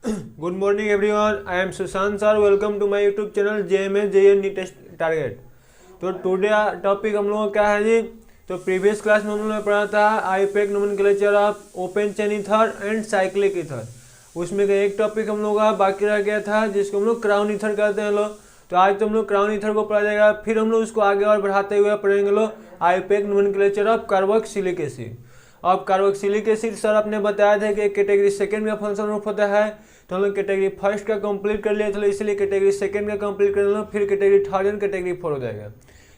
Good morning everyone, I am Sushant sir. Welcome to my YouTube channel JMS JN NEET target. तो today topic हम लोगों का क्या है जी। तो प्रीवियस क्लास में हम लोगों ने पढ़ा था IUPAC nomenclature of open chain ether and cyclic ether. उसमें का एक टॉपिक हम लोग का बाकी रह गया था जिसको हम लोग क्राउन ईथर कहते हैं लोग। तो आज तो हम लोग क्राउन ईथर को पढ़ा जाएगा, फिर हम लोग उसको आगे और बढ़ाते हुए पढ़ेंगे लोग IUPAC nomenclature of carboxylic acid. अब कार्बोक्सिलिक एसिड सर आपने बताया था कि कैटेगरी सेकंड में फंक्शन ग्रुप होता है। तो हम लोग कैटेगरी फर्स्ट का कंप्लीट कर लिया था, इसलिए कैटेगरी सेकंड का कंप्लीट कर लो, फिर category third and category four हो जाएगा।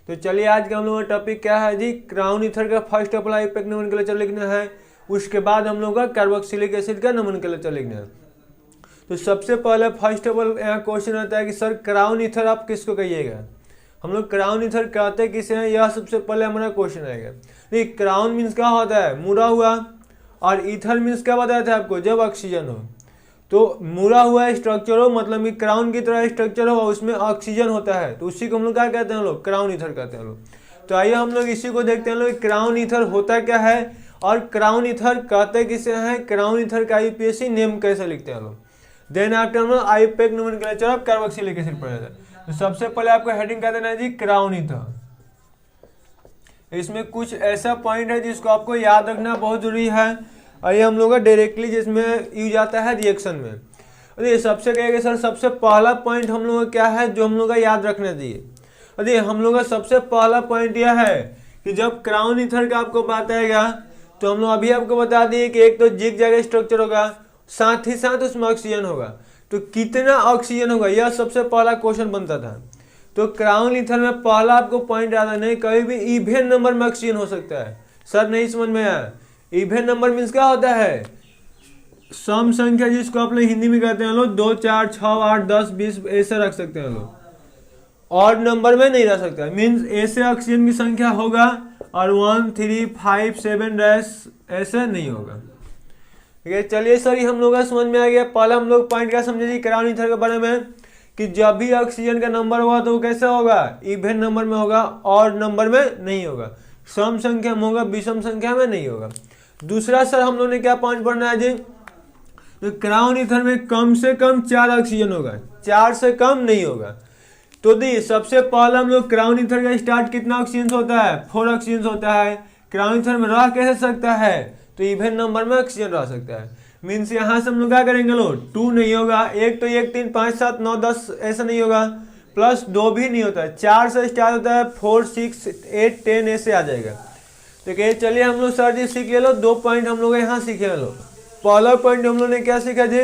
तो चलिए आज का हम लोग का टॉपिक क्या है जी। क्राउन ईथर का first of all IUPAC nomenclature लिखना है, उसके बाद हम लोग का कार्बोक्सिलिक एसिड का नोमेनक्लेचर लिखना है। तो सबसे पहले फर्स्ट ऑफ ऑल यहाँ क्वेश्चन आता है कि सर क्राउन ईथर आप किसको कहिएगा। हम लोग क्राउन ईथर कहते किसे हैं, यह सबसे पहले हमारा क्वेश्चन आएगा। देखिए क्राउन मीन्स क्या होता है, मुड़ा हुआ, और ईथर मीन्स क्या बताया था आपको, जब ऑक्सीजन हो। तो मुड़ा हुआ स्ट्रक्चर हो मतलब कि क्राउन की तरह स्ट्रक्चर हो और उसमें ऑक्सीजन होता है, तो उसी को हम लोग क्या कहते हैं लोग, क्राउन ईथर कहते हैं लोग। तो आइए हम लोग इसी को देखते हैं लोग क्राउन ईथर होता क्या है और क्राउन ईथर कहते किसे हैं, क्राउन ईथर का यूपीएससी नेम कैसे लिखते हैं लोग। देन आफ्टर हम लोग IUPAC nomenclature of carboxylic acid पढ़ा जाता है। तो सबसे पहले आपको हेडिंग क्या देना है जी, क्राउन ईथर। इसमें कुछ ऐसा पॉइंट है जिसको आपको याद रखना बहुत जरूरी है, और ये हम लोग का डायरेक्टली जिसमें यूज आता है रिएक्शन में। अरे सबसे कहेंगे सर सबसे पहला पॉइंट हम लोग का क्या है जो हम लोग का याद रखना चाहिए। अरे हम लोग का सबसे पहला पॉइंट यह है कि जब क्राउन ईथर का आपको बात आएगा तो हम लोग अभी आपको बता दिए कि एक तो जिग जैग स्ट्रक्चर होगा, साथ ही साथ उसमें ऑक्सीजन होगा। तो कितना ऑक्सीजन होगा यह सबसे पहला क्वेश्चन बनता था। तो क्राउन ईथर में पहला आपको पॉइंट याद है, नहीं कभी भी इवन नंबर में ऑक्सीजन हो सकता है। सर नहीं समझ में आया, इवन नंबर मीन्स क्या होता है, सम संख्या जिसको आप लोग हिंदी में कहते हैं लोग 2 4 6 8 10 20 ऐसे रख सकते हैं लोग, और नंबर में नहीं रह सकता। मीन्स ऐसे ऑक्सीजन की संख्या होगा और 1 3 5 7 ऐसे नहीं होगा। ठीक है, चलिए सर ये हम लोग का समझ में आ गया। पहला हम लोग पॉइंट क्या समझे जी क्राउन ईथर के बारे में, कि जब भी ऑक्सीजन का नंबर होगा तो वो कैसे होगा, इवन नंबर में होगा और नंबर में नहीं होगा। सम संख्या में होगा, विषम संख्या में नहीं होगा। दूसरा सर हम लोग ने क्या पॉइंट पढ़ना है जी, तो क्राउन ईथर में कम से कम 4 ऑक्सीजन होगा, 4 से कम नहीं होगा। तो दी सबसे पहला हम लोग क्राउन ईथर का स्टार्ट कितना ऑक्सीजन होता है, 4 ऑक्सीजन होता है। क्राउन ईथर में रह कैसे सकता है, तो इवन नंबर में ऑक्सीजन रह सकता है। मीन्स यहाँ से हम लोग क्या करेंगे लोग, 2 नहीं होगा, 1 तो 1 3 5 7 9 10 ऐसा नहीं होगा, प्लस 2 भी नहीं होता है, 4 से स्टार्ट होता है, 4 6 8 10 ऐसे आ जाएगा। तो कहिए चलिए हम लोग सर जी सीख ले लो, 2 पॉइंट हम लोग यहाँ सीखे लो। पहला पॉइंट हम लोग ने क्या सीखा जी,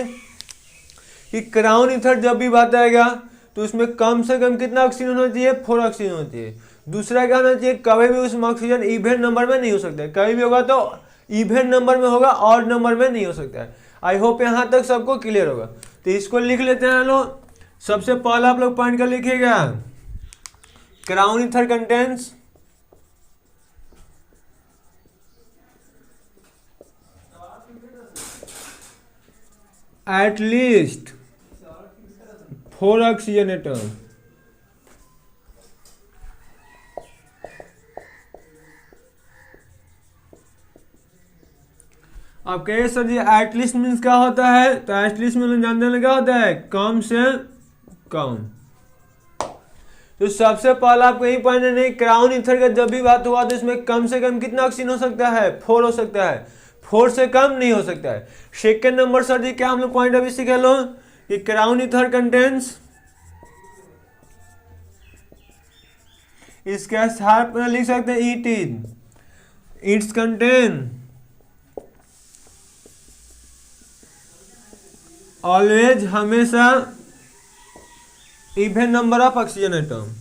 कि क्राउन ईथर जब भी बात आएगा तो उसमें कम से कम कितना ऑक्सीजन होना चाहिए, 4 ऑक्सीजन होना चाहिए। दूसरा क्या होना चाहिए, कभी भी उसमें ऑक्सीजन इवन नंबर में नहीं हो सकता है, कभी भी होगा तो इवन नंबर में होगा और नंबर में नहीं हो सकता है। आई होप यहाँ तक सबको क्लियर होगा। तो इसको लिख लेते हैं लोग। सबसे पहला आप लोग पॉइंट का लिखिएगा, crown ether contains at least 4 oxygen atom. अब कहिए सर जी एटलीस्ट मीन्स क्या होता है, तो एटलीस्ट में जानते हैं क्या होता है, कम से कम। तो सबसे पहला आपको यही पॉइंट है, नहीं क्राउन ईथर का जब भी बात हुआ तो इसमें कम से कम कितना ऑक्सीजन हो सकता है, 4 हो सकता है, 4 से कम नहीं हो सकता है। सेकेंड नंबर सर जी क्या हम लोग पॉइंट अभी सीखे लो, कि क्राउन ईथर कंटेंस, इसके साथ लिख सकते हैं इट्स कंटेन ऑलवेज हमेशा even number of oxygen atom.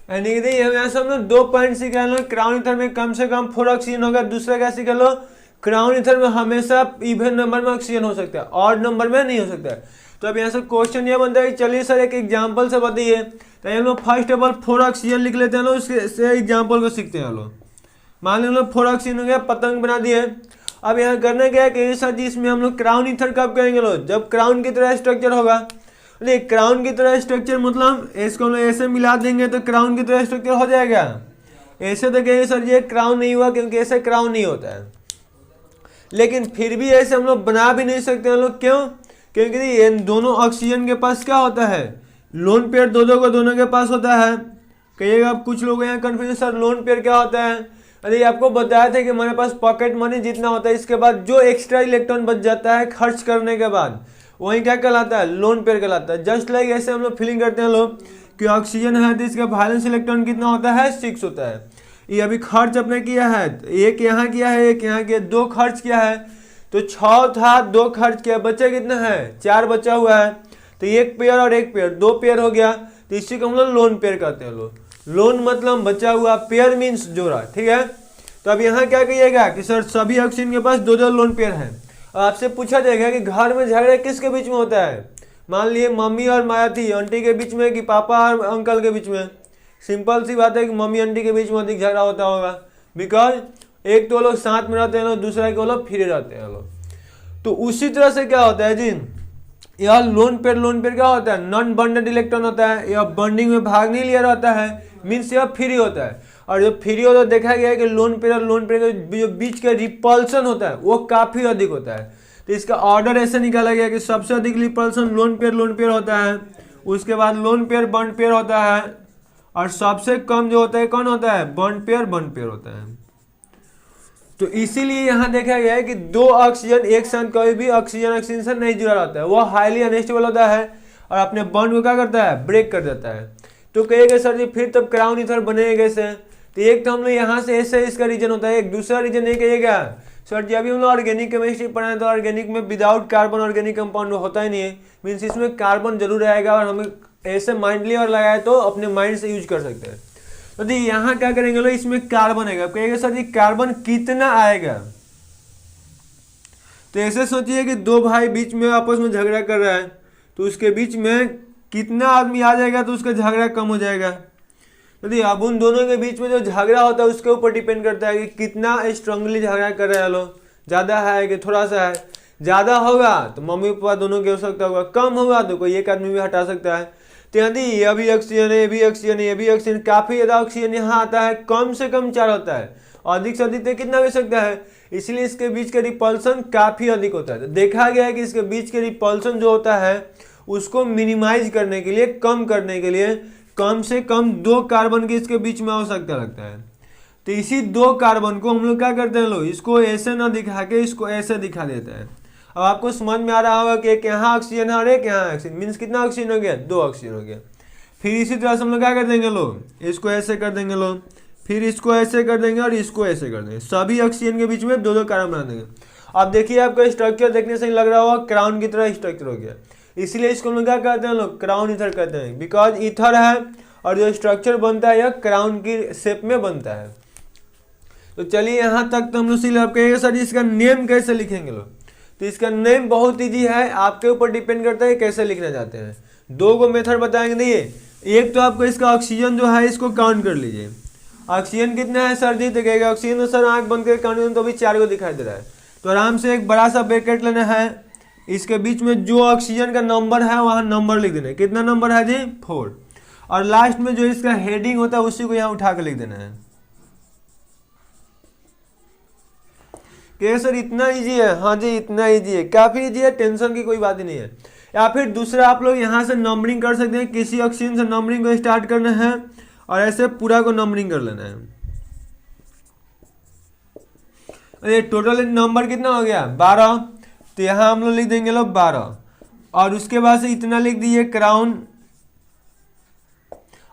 यानी कि हम सब लोग 2 पॉइंट सीखे लो, क्राउन ईथर में कम से कम 4 ऑक्सीजन होगा। दूसरा क्या सीखे लो, क्राउन ईथर में हमेशा इवन नंबर में ऑक्सीजन हो सकता है और नंबर में नहीं हो सकता है। तो अब यहाँ से क्वेश्चन ये बनता है, चलिए सर एक एग्जांपल से बताइए। तो हम लोग फर्स्ट ऑफ ऑल 4 ऑक्सीजन लिख लेते हैं लोग, उससे एग्जांपल को सीखते हैं लोग। मान लो 4 ऑक्सीजन हो गया, पतंग बना दिए। अब यहाँ करना क्या है कि सर जी इसमें हम लोग क्राउन ईथर कब करेंगे लोग, जब क्राउन की तरह स्ट्रक्चर होगा। क्राउन की तरह स्ट्रक्चर मतलब इसको हम लोग ऐसे मिला देंगे तो क्राउन की तरह स्ट्रक्चर हो जाएगा। ऐसे तो कहेंगे सर ये क्राउन नहीं हुआ, क्योंकि ऐसे क्राउन नहीं होता है। लेकिन फिर भी ऐसे हम लोग बना भी नहीं सकते हम लोग, क्यों? क्योंकि ये दोनों ऑक्सीजन के पास क्या होता है, लोन पेयर दोनों के पास होता है। कहिएगा आप कुछ लोग यहाँ कन्फ्यूजन, सर लोन पेयर क्या होता है? अरे आपको बताया था कि हमारे पास पॉकेट मनी जितना होता है, इसके बाद जो एक्स्ट्रा इलेक्ट्रॉन बच जाता है खर्च करने के बाद, वही क्या कहलाता है, लोन पेयर कहलाता है। जस्ट लाइक ऐसे हम लोग फीलिंग करते हैं लोग कि ऑक्सीजन है तो इसका वैलेंस इलेक्ट्रॉन कितना होता है, 6 होता है। ये अभी खर्च अपने किया है, एक यहाँ किया है, एक यहाँ किया, 2 खर्च किया है, तो 6 था, 2 खर्च किया, बचा कितना है, 4 बचा हुआ है। तो एक पेयर और एक पेयर, 2 पेयर हो गया, तो इसी को हम लोग लोन पेयर कहते हैं लोग। लोन मतलब बचा हुआ, पेयर मीन्स जोड़ा, ठीक है। तो अब यहाँ क्या कहिएगा कि सर सभी ऑक्सीजन के पास 2 लोन पेयर है। आपसे पूछा जाएगा कि घर में झगड़ा किसके बीच में होता है? मान लिए मम्मी और मायावती आंटी के बीच में कि पापा और अंकल के बीच में? सिंपल सी बात है कि मम्मी आंटी के बीच में अधिक झगड़ा होता होगा, बिकॉज एक तो लोग साथ में रहते हैं लोग, दूसरा के लोग फिरे रहते हैं लोग। तो उसी तरह से क्या होता है जी, यह लोन पेयर क्या होता है, नॉन बॉन्डेड इलेक्ट्रॉन होता है, यह बॉन्डिंग में भाग नहीं लिया रहता है, मीन्स यह फ्री होता है। और जब फ्री होता है देखा गया है कि लोन पेयर और लोन पेयर के जो बीच का रिपल्सन होता है वो काफी अधिक होता है। तो इसका ऑर्डर ऐसे निकाला गया कि सबसे अधिक रिपल्सन लोन पेयर होता है, उसके बाद लोन पेयर बॉन्ड पेयर होता है, और सबसे कम जो होता है कौन होता है, बॉन्ड पेयर होता है। तो इसीलिए यहाँ देखा गया है कि 2 ऑक्सीजन एक साथ कभी भी ऑक्सीजन से नहीं जुड़ा रहता है, वो हाईली अनस्टेबल होता है और अपने बॉन्ड को क्या करता है, ब्रेक कर देता है। तो कहेगा सर जी फिर तब क्राउन ईथर बनेगा कैसे? तो एक तो हम लोग यहाँ से ऐसे इसका रीजन होता है, एक दूसरा रीजन ये कहिएगा सर जी अभी हम लोग ऑर्गेनिक केमिस्ट्री पढ़ाएं तो ऑर्गेनिक में विदाउट कार्बन ऑर्गेनिक कंपाउंड होता ही नहीं है, मीन्स इसमें कार्बन जरूर आएगा, और हमें ऐसे माइंडली और लगाए तो अपने माइंड से यूज कर सकते हैं। तो दी यहाँ क्या करेंगे लोग, इसमें कार्बन आएगा, कहेगा सर जी कार्बन कितना आएगा? तो ऐसे सोचिए कि 2 भाई बीच में आपस में झगड़ा कर रहा है, तो उसके बीच में कितना आदमी आ जाएगा तो उसका झगड़ा कम हो जाएगा। तो दी अब उन दोनों के बीच में जो झगड़ा होता है उसके ऊपर डिपेंड करता है कि कितना स्ट्रांगली झगड़ा कर रहे हैं लोग, ज़्यादा है कि थोड़ा सा है। ज़्यादा होगा तो मम्मी पापा दोनों के हो सकता होगा, कम होगा तो कोई एक आदमी भी हटा सकता है। तो यदि ये भी ऑक्सीजन है, ये भी ऑक्सीजन है, ये भी ऑक्सीजन, काफी ज्यादा ऑक्सीजन यहाँ आता है, कम से कम 4 होता है, अधिक से अधिक कितना हो सकता है, इसलिए इसके बीच का रिपल्सन काफी अधिक होता है। तो देखा गया है कि इसके बीच के रिपल्सन जो होता है उसको मिनिमाइज करने के लिए, कम करने के लिए कम से कम 2 कार्बन की इसके बीच में आवश्यकता लगता है। तो इसी 2 कार्बन को हम लोग क्या करते हैं लोग, इसको ऐसे ना दिखा के इसको ऐसे दिखा देते हैं। अब आपको समझ में आ रहा होगा कि एक यहाँ ऑक्सीजन है और एक यहाँ ऑक्सीजन, मीन्स कितना ऑक्सीजन हो गया, 2 ऑक्सीजन हो गया। फिर इसी तरह से हम लोग क्या कर देंगे लोग, इसको ऐसे कर देंगे लोग, फिर इसको ऐसे कर देंगे और इसको ऐसे कर देंगे, सभी ऑक्सीजन के बीच में 2 कार्बन बना देंगे। अब देखिए आपका स्ट्रक्चर देखने से ही लग रहा होगा क्राउन की तरह स्ट्रक्चर हो गया, इसलिए इसको हम लोग क्या कहते हैं लोग, क्राउन ईथर कहते हैं, बिकॉज ईथर है और जो स्ट्रक्चर बनता है यह क्राउन की शेप में बनता है। तो चलिए यहाँ तक तो हम लोग सील कहेंगे सर इसका नेम कैसे लिखेंगे लोग। तो इसका नेम बहुत ईजी है, आपके ऊपर डिपेंड करता है कैसे लिखना चाहते हैं। 2 मेथड बताएंगे। देखिए एक तो आपको इसका ऑक्सीजन जो है इसको काउंट कर लीजिए, ऑक्सीजन कितना है सर जी, तो कहेगा ऑक्सीजन तो सर आंख बंद करके काउंट करें तो अभी 4 को दिखाई दे रहा है। तो आराम से एक बड़ा सा ब्रैकेट लेना है, इसके बीच में जो ऑक्सीजन का नंबर है वहाँ नंबर लिख देना है, कितना नंबर है जी, 4, और लास्ट में जो इसका हेडिंग होता है उसी को यहाँ उठा कर लिख देना है। सर इतना इजी है? हाँ जी इतना इजी है, काफी इजी है, टेंशन की कोई बात ही नहीं है। या फिर दूसरा आप लोग यहाँ से नंबरिंग कर सकते हैं, किसी ऑक्सीजन से नंबरिंग को स्टार्ट करना है और ऐसे पूरा को नंबरिंग कर लेना है। ये टोटल नंबर कितना हो गया, 12, तो यहाँ हम लोग लिख देंगे लोग 12, और उसके बाद से इतना लिख दीजिए क्राउन,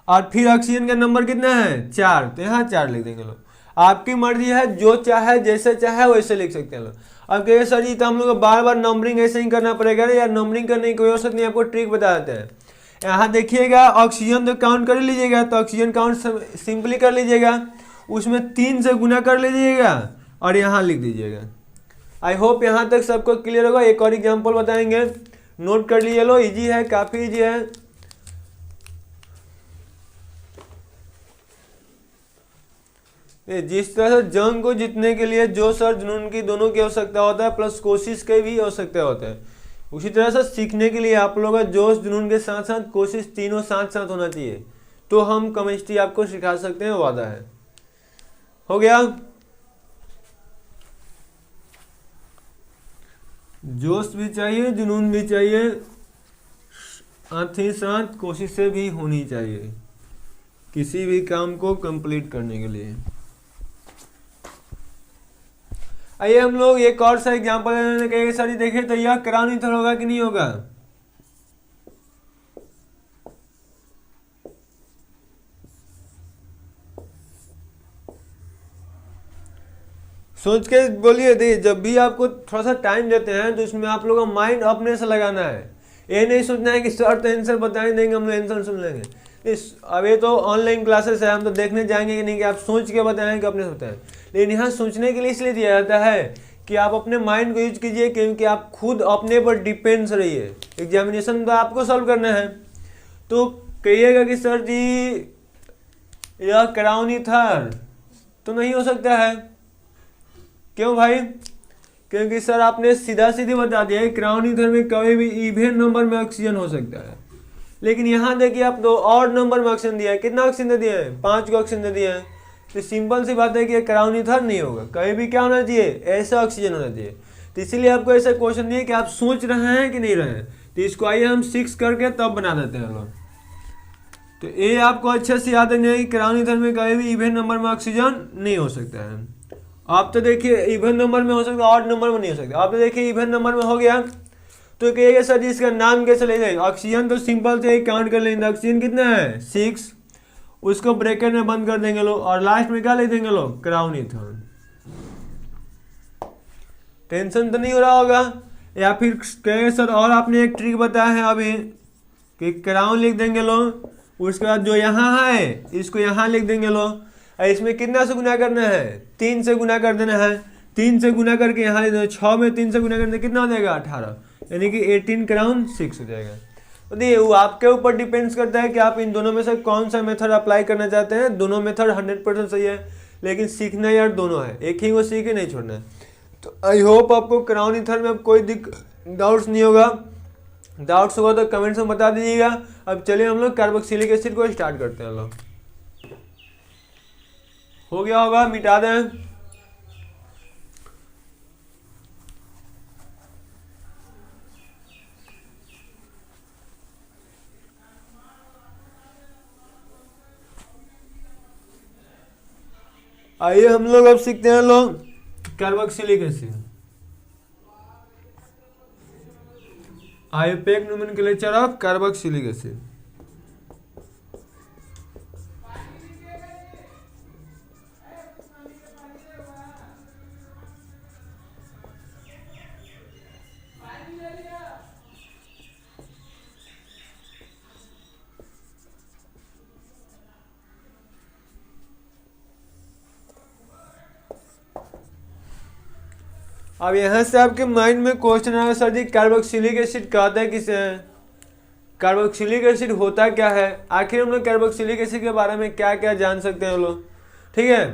और फिर ऑक्सीजन का नंबर कितना है, 4, तो यहाँ 4 लिख देंगे लोग। आपकी मर्जी है, जो चाहे जैसे चाहे वैसे लिख सकते हैं लोग। अब कहिए सर जी तो हम लोग को बार बार नंबरिंग ऐसे ही करना पड़ेगा ना, या नंबरिंग करने की कोई आवश्यकता नहीं, आपको ट्रिक बता देते हैं। यहाँ देखिएगा ऑक्सीजन तो काउंट कर लीजिएगा, तो ऑक्सीजन काउंट सिंपली कर लीजिएगा, उसमें 3 से गुना कर लीजिएगा और यहाँ लिख दीजिएगा। आई होप यहाँ तक सबको क्लियर होगा। एक और एग्जाम्पल बताएंगे, नोट कर लीजिए लो, ईजी है, काफ़ी ईजी है। जिस तरह से जंग को जीतने के लिए जोश और जुनून की दोनों की आवश्यकता होता है, प्लस कोशिश की भी आवश्यकता होता है, उसी तरह से सीखने के लिए आप लोगों का जोश जुनून के साथ साथ कोशिश तीनों साथ साथ होना चाहिए, तो हम केमिस्ट्री आपको सिखा सकते हैं, वादा है। हो गया। जोश भी चाहिए, जुनून भी चाहिए, साथ ही साथ कोशिशें भी होनी चाहिए किसी भी काम को कंप्लीट करने के लिए। आइए हम लोग एक और सा एग्जाम्पल कहेंगे सर जी देखिए तो यह क्राउन होगा कि नहीं होगा? सोच के बोलिए। देखिए जब भी आपको थोड़ा सा टाइम देते हैं तो इसमें आप लोगों का माइंड अपने से लगाना है। ये नहीं सोचना है कि सर तो आंसर बता ही देंगे, हम लोग आंसर सुन लेंगे। अब ये तो ऑनलाइन क्लासेस है, हम तो देखने जाएंगे कि नहीं कि आप सोच के बताएं कि अपने से बताएं। लेकिन यहाँ सोचने के लिए इसलिए दिया जाता है कि आप अपने माइंड को यूज कीजिए, क्योंकि आप खुद अपने पर डिपेंड्स रहिए। एग्जामिनेशन तो आपको सॉल्व करना है। तो कहिएगा कि सर जी यह क्राउन था, तो नहीं हो सकता है। क्यों भाई? क्योंकि सर आपने सीधा सीधी बता दिया है क्राउन ईथर में कभी भी इवन नंबर में ऑक्सीजन हो सकता है। लेकिन यहाँ देखिए आप दो और नंबर में ऑक्सीजन दिया है। कितना ऑक्सीजन दे दिया है? 5 को ऑक्सीजन दे दिया है। तो सिंपल सी बात है कि क्राउन ईथर नहीं होगा। कहीं भी क्या होना चाहिए? ऐसा ऑक्सीजन होना चाहिए। तो इसीलिए आपको ऐसा क्वेश्चन दिया कि आप सोच रहे हैं कि नहीं रहे हैं। तो इसको आइए हम 6 करके तब बना देते हैं लोग। तो ये आपको अच्छे से याद रखना है कि क्राउन ईथर में कभी भी इवन नंबर में ऑक्सीजन नहीं हो सकता है। आप तो देखिए इवन नंबर में हो सकता है, ऑड नंबर में नहीं हो सकता। आप तो देखिए इवन नंबर में हो गया तो कहिएगा सर जी इसका नाम कैसे ले जाए? ऑक्सीजन तो सिंपल से काउंट कर लेंगे। ऑक्सीजन कितना है? 6। उसको ब्रैकेट में बंद कर देंगे लोग और लास्ट में क्या लिख देंगे लोग? Crown ether. टेंशन तो नहीं हो रहा होगा? या फिर कहेंगे सर और आपने एक ट्रिक बताया है अभी कि क्राउन लिख देंगे लोग, उसके बाद जो यहाँ है इसको यहाँ लिख देंगे लोग। इसमें कितना से गुना करना है? 3 से गुना कर देना है। 3 से गुना करके यहाँ ले देना। 6 में 3 से गुना करने कितना हो जाएगा? 18, यानी कि 18 क्राउन 6 हो जाएगा। तो देखिए वो आपके ऊपर डिपेंड्स करता है कि आप इन दोनों में से कौन सा मेथड अप्लाई करना चाहते हैं। दोनों मेथड 100% सही है, लेकिन सीखना यार दोनों है, एक ही को सीख के नहीं छोड़ना है। तो आई होप आपको क्राउन ईथर में अब कोई डाउट्स नहीं होगा। डाउट्स होगा तो कमेंट्स में बता दीजिएगा। अब चलिए हम लोग कार्बोक्सिलिक एसिड को स्टार्ट करते हैं। लोग हो गया होगा, मिटा दें। आइए हम लोग अब सीखते हैं लोग carboxylic acid. IUPAC nomenclature of carboxylic acid. अब यहाँ से आपके माइंड में क्वेश्चन आएगा सर जी कार्बोक्सिलिक एसिड कहता है किसे है? कार्बोक्सिलिक एसिड होता क्या है? आखिर हम लोग कार्बोक्सिलिक एसिड के बारे में क्या क्या जान सकते हैं लोग? ठीक है,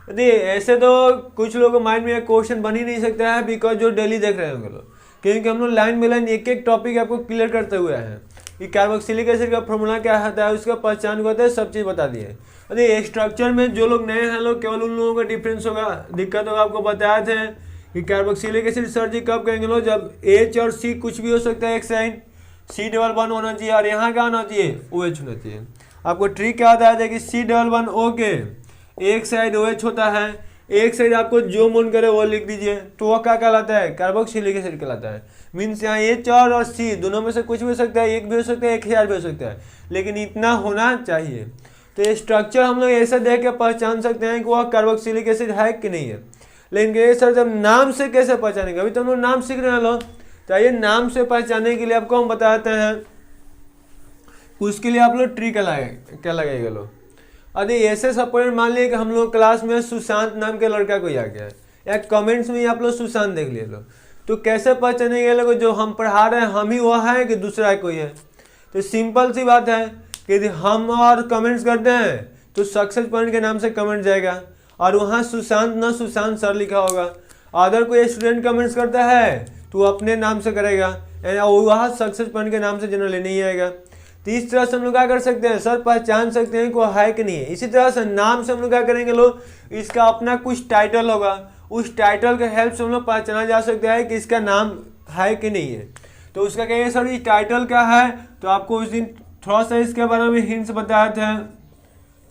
देखिए ऐसे तो कुछ लोगों के माइंड में क्वेश्चन बन ही नहीं सकता है, बिकॉज जो डेली देख रहे होंगे लोग, क्योंकि हम लोग लाइन बाई लाइन एक एक टॉपिक आपको क्लियर करते हुए हैं कि कार्बोक्सिलिक एसिड का फॉर्मूला क्या होता है, उसका पहचान क्या होता है, सब चीज़ बता दिए। अरे स्ट्रक्चर में जो लोग नए हैं लोग, केवल उन लोगों का डिफरेंस होगा, दिक्कत होगा। आपको बताए थे कि कार्बोक्सिलिक एसिड सर जी कब कहेंगे लोग? जब H और C कुछ भी हो सकता है एक साइड, C++ होना चाहिए और यहाँ क्या होना चाहिए? OH होना चाहिए। आपको ट्रिक क्या बताया था कि C++O के एक साइड OH होता है, एक साइड आपको जो मन करे वो लिख दीजिए, तो वो क्या कहलाता है? कार्बोक्सिलिक एसिड कहलाता है। मीन्स यहाँ H और C दोनों में से कुछ भी हो सकता है, एक भी हो सकता है, 1000 भी हो सकता है, लेकिन इतना होना चाहिए। तो ये स्ट्रक्चर हम लोग ऐसे देख के पहचान सकते हैं कि वह कार्बोक्सिलिक एसिड है कि नहीं है। लेकिन सर जब नाम से कैसे पहचानेंगे? अभी तो हम लोग नाम सीख रहे हैं लोग। चाहिए नाम से पहचानने के लिए आपको हम बताते हैं, उसके लिए आप लोग ट्री क्या लगाएगा लोग। अरे ऐसे सपोर्ट मान लिया कि हम लोग क्लास में सुशांत नाम के लड़का कोई आ गया है, या कमेंट्स में आप लोग सुशांत देख लिए लोग, तो कैसे पहचानेंगे लोग जो हम पढ़ा रहे हैं हम ही वो है कि दूसरा कोई है? तो सिंपल सी बात है कि यदि हम और कमेंट्स करते हैं तो सक्सेस पॉइंट के नाम से कमेंट जाएगा और वहाँ सुशांत ना सुशांत सर लिखा होगा। अगर कोई स्टूडेंट कमेंट्स करता है तो वो अपने नाम से करेगा, वहाँ सक्सेस पॉइंट के नाम से जनरली नहीं आएगा। तो इस तरह से हम लोग क्या कर सकते हैं सर, पहचान सकते हैं को है कि नहीं है। इसी तरह से नाम से हम लोग क्या करेंगे लोग, इसका अपना कुछ टाइटल होगा, उस टाइटल के हेल्प से हम लोग पहचाना जा सकता है कि इसका नाम है कि नहीं है। तो उसका कहेंगे सर ये टाइटल क्या है, तो आपको उस दिन थोड़ा सा इसके बारे में हिंट्स बताए थे।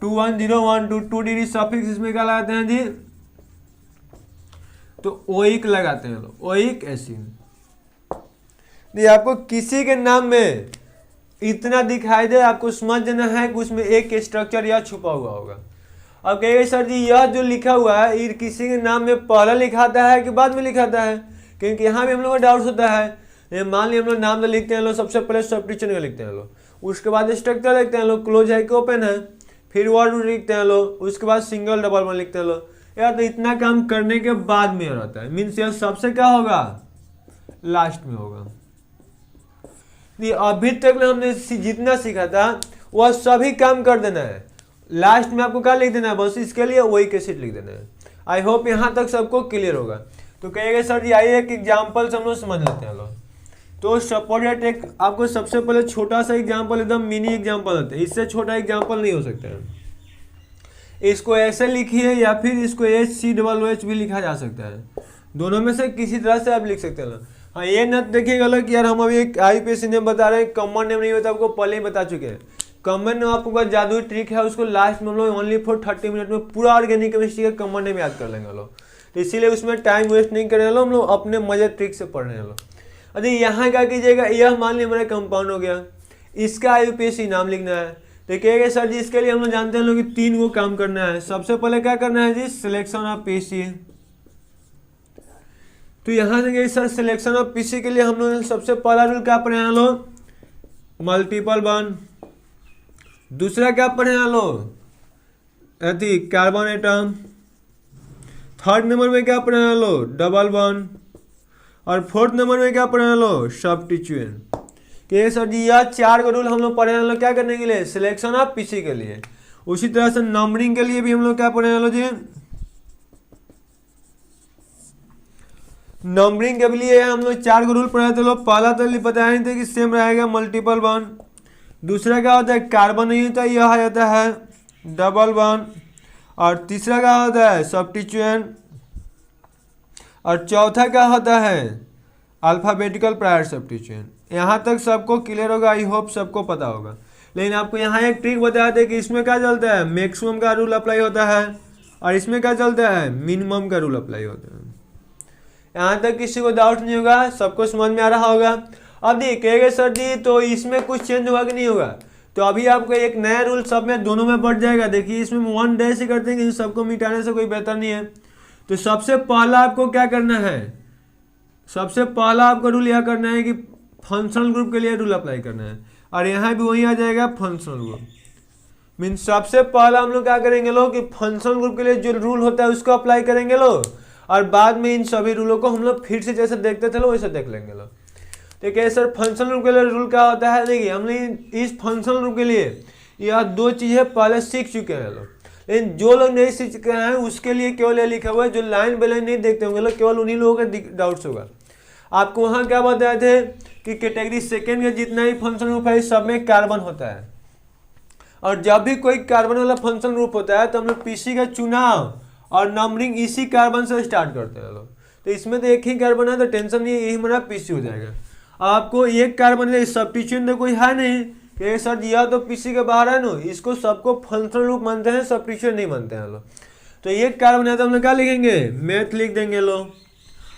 21012 2 सफिक्स इसमें क्या लगाते हैं जी, तो ओइक लगाते हैं लोग, ओइक एसिड। ये आपको किसी के नाम में इतना दिखाई दे, आपको समझ देना है कि उसमें एक स्ट्रक्चर या छुपा हुआ होगा। अब कहेंगे सर जी यह जो लिखा हुआ है ये किसी के नाम में पहले लिखाता है कि बाद में लिखाता है, क्योंकि यहाँ भी हम लोग का डाउट होता है। मान लिया हम लोग नाम तो लिखते हैं लोग, सबसे पहले सब्स्टिट्यूशन का लिखते हैं लोग, उसके बाद स्ट्रक्चर लिखते हैं लोग, क्लोज है कि ओपन है, फिर वर्ड लिखते हैं लोग, उसके बाद सिंगल डबल वन लिखते हैं लोग। यार तो इतना काम करने के बाद में रहता है, मीन्स यह सबसे क्या होगा, लास्ट में होगा। अभी तक हमने जितना सीखा था वह सभी काम कर देना है, लास्ट में आपको क्या लिख देना है, बस इसके लिए ओइक एसिड लिख देना है। आई होप यहाँ तक सबको क्लियर होगा। तो कहेंगे सर जी आइए एक एग्जाम्पल से हम लोग समझ लेते हैं लोग। तो सपोज एक आपको सबसे पहले छोटा सा एग्जाम्पल, एकदम मिनी एग्जाम्पल होता है, इससे छोटा एग्जाम्पल नहीं हो सकता है। इसको ऐसे लिखिए या फिर इसको HCOOH भी लिखा जा सकता है, दोनों में से किसी तरह से आप लिख सकते हैं। हाँ ये न देखिएगा लोग कि यार हम अभी एक IUPAC नेम बता रहे हैं, कॉमन नेम नहीं होता, आपको पहले ही बता चुके हैं। कॉमन नेम आपको पास जादुई ट्रिक है, उसको लास्ट में हम लोग ओनली फॉर 30 मिनट में पूरा ऑर्गेनिक केमिस्ट्री का कॉमन नेम याद कर लेंगे लोग। तो इसीलिए उसमें टाइम वेस्ट नहीं करेंगे लोग, हम लोग अपने मजे ट्रिक से पढ़ रहे हैं लोग। अरे यहाँ क्या कीजिएगा, यह मान लीजिए हमारा कंपाउंड हो गया, इसका IUPAC नाम लिखना है। तो कहेंगे सर जी इसके लिए हम लोग जानते हैं लोग कि 3 गो काम करना है। सबसे पहले क्या करना है जी, सिलेक्शन ऑफ PC। तो यहाँ से सर सिलेक्शन ऑफ PC के लिए हम लोग सबसे पहला रूल क्या पढ़े हैं लोग, मल्टीपल बॉन्ड। दूसरा क्या पढ़े हैं लोग, कार्बन एटम। थर्ड नंबर में क्या पढ़े हैं लोग, डबल बॉन्ड। और फोर्थ नंबर में क्या पढ़े हैं लोग, सब्स्टिट्यूएंट। कि सर जी यह 4 गो रूल हम लोग पढ़े हैं लोग क्या करने के लिए, सिलेक्शन ऑफ PC के लिए। उसी तरह से नंबरिंग के लिए भी हम लोग क्या पढ़े हैं लोग जी, नंबरिंग के लिए हम लोग 4 गो रूल पढ़े थे लोग। पहला तो बताए थे कि सेम रहेगा मल्टीपल बॉन्ड। दूसरा क्या होता है, कार्बन नहीं होता, यह आ जाता है डबल बॉन्ड। और तीसरा क्या होता है, सब्स्टिट्यूएंट। और चौथा क्या होता है, अल्फाबेटिकल प्रायर सब्स्टिट्यूएंट। यहाँ तक सबको क्लियर होगा, आई होप सबको पता होगा। लेकिन आपको यहाँ एक ट्रिक बताया था कि इसमें क्या चलता है, मैक्सिमम का रूल अप्लाई होता है, और इसमें क्या चलता है, मिनिमम का रूल अप्लाई होता है। यहाँ तक किसी को डाउट नहीं होगा, सबको समझ में आ रहा होगा। अब देखिएगा सर जी तो इसमें कुछ चेंज होगा कि नहीं होगा, तो अभी आपको एक नया रूल सब में दोनों में बढ़ जाएगा। देखिए इसमें 1 डैश ही करते हैं कि सबको मिटाने से कोई बेहतर नहीं है। तो सबसे पहला आपको क्या करना है, सबसे पहला आपको रूल यह करना है कि फंक्शनल ग्रुप के लिए रूल अप्लाई करना है। और यहाँ भी वही आ जाएगा फंक्शनल ग्रुप। मीन्स सबसे पहला हम लोग क्या करेंगे लोग कि फंक्शनल ग्रुप के लिए जो रूल होता है उसको अप्लाई करेंगे लोग, और बाद में इन सभी रूलों को हम लोग फिर से जैसे देखते थे लोग वैसे देख लेंगे लोग। देखिए सर फंक्शनल ग्रुप के लिए रूल क्या होता है, देखिए हम लोग इस फंक्शनल ग्रुप के लिए यह 2 चीज़ें पहले सीख चुके हैं लोग। लेकिन जो लोग नहीं सीख चुके हैं उसके लिए केवल ये लिखा हुआ है, जो लाइन बाय लाइन नहीं देखते होंगे लोग, केवल उन्हीं लोगों का डाउट्स होगा। आपको वहाँ क्या बताए थे कि कैटेगरी सेकेंड का जितना ही फंक्शनल ग्रुप है सब में कार्बन होता है, और जब भी कोई कार्बन वाला फंक्शनल ग्रुप होता है तो हम लोग PC का चुनाव और नंबरिंग इसी कार्बन से स्टार्ट करते हैं लोग। तो इसमें तो एक ही कार्बन है तो टेंशन नहीं, यही हमारा PC हो जाएगा। आपको एक कार्बन सब्स्टिट्यूएंट तो कोई है नहीं कि सर यह तो PC के बाहर है ना, इसको सबको फंक्शनल ग्रुप मानते हैं, सब्स्टिट्यूएंट नहीं मानते हैं लोग। तो एक कार्बन है तो हम लोग क्या लिखेंगे, मैथ लिख देंगे लोग।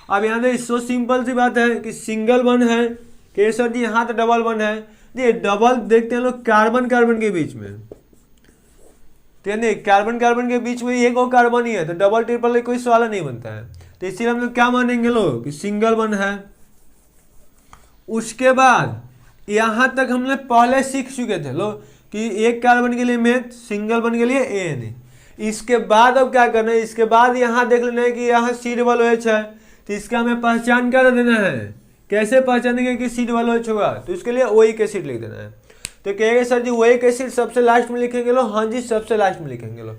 अब यहाँ पे सो सिंपल सी बात है कि सिंगल वन है कि सर जी यहाँ तो डबल वन है। ये डबल देखते हैं लोग कार्बन कार्बन के बीच में, कार्बन कार्बन के बीच में एक और कार्बन ही है, तो डबल ट्रिपल कोई सवाल नहीं बनता है। तो इसीलिए हम लोग क्या मानेंगे लोग कि सिंगल वन है। उसके बाद यहाँ तक हम लोग पहले सीख चुके थे लोग कि एक कार्बन के लिए मैथ, सिंगल वन के लिए ANA। इसके बाद अब क्या करना है, इसके बाद यहाँ देख लेना है कि यहाँ COOH है, तो इसका हमें पहचान कर देना है। कैसे पहचानेंगे कि COOH होगा, तो इसके लिए ओइक एसिड लिख देना है। तो कहेंगे सर जी ओइक एसिड सबसे लास्ट में लिखेंगे लो, हाँ जी सबसे लास्ट में लिखेंगे लो।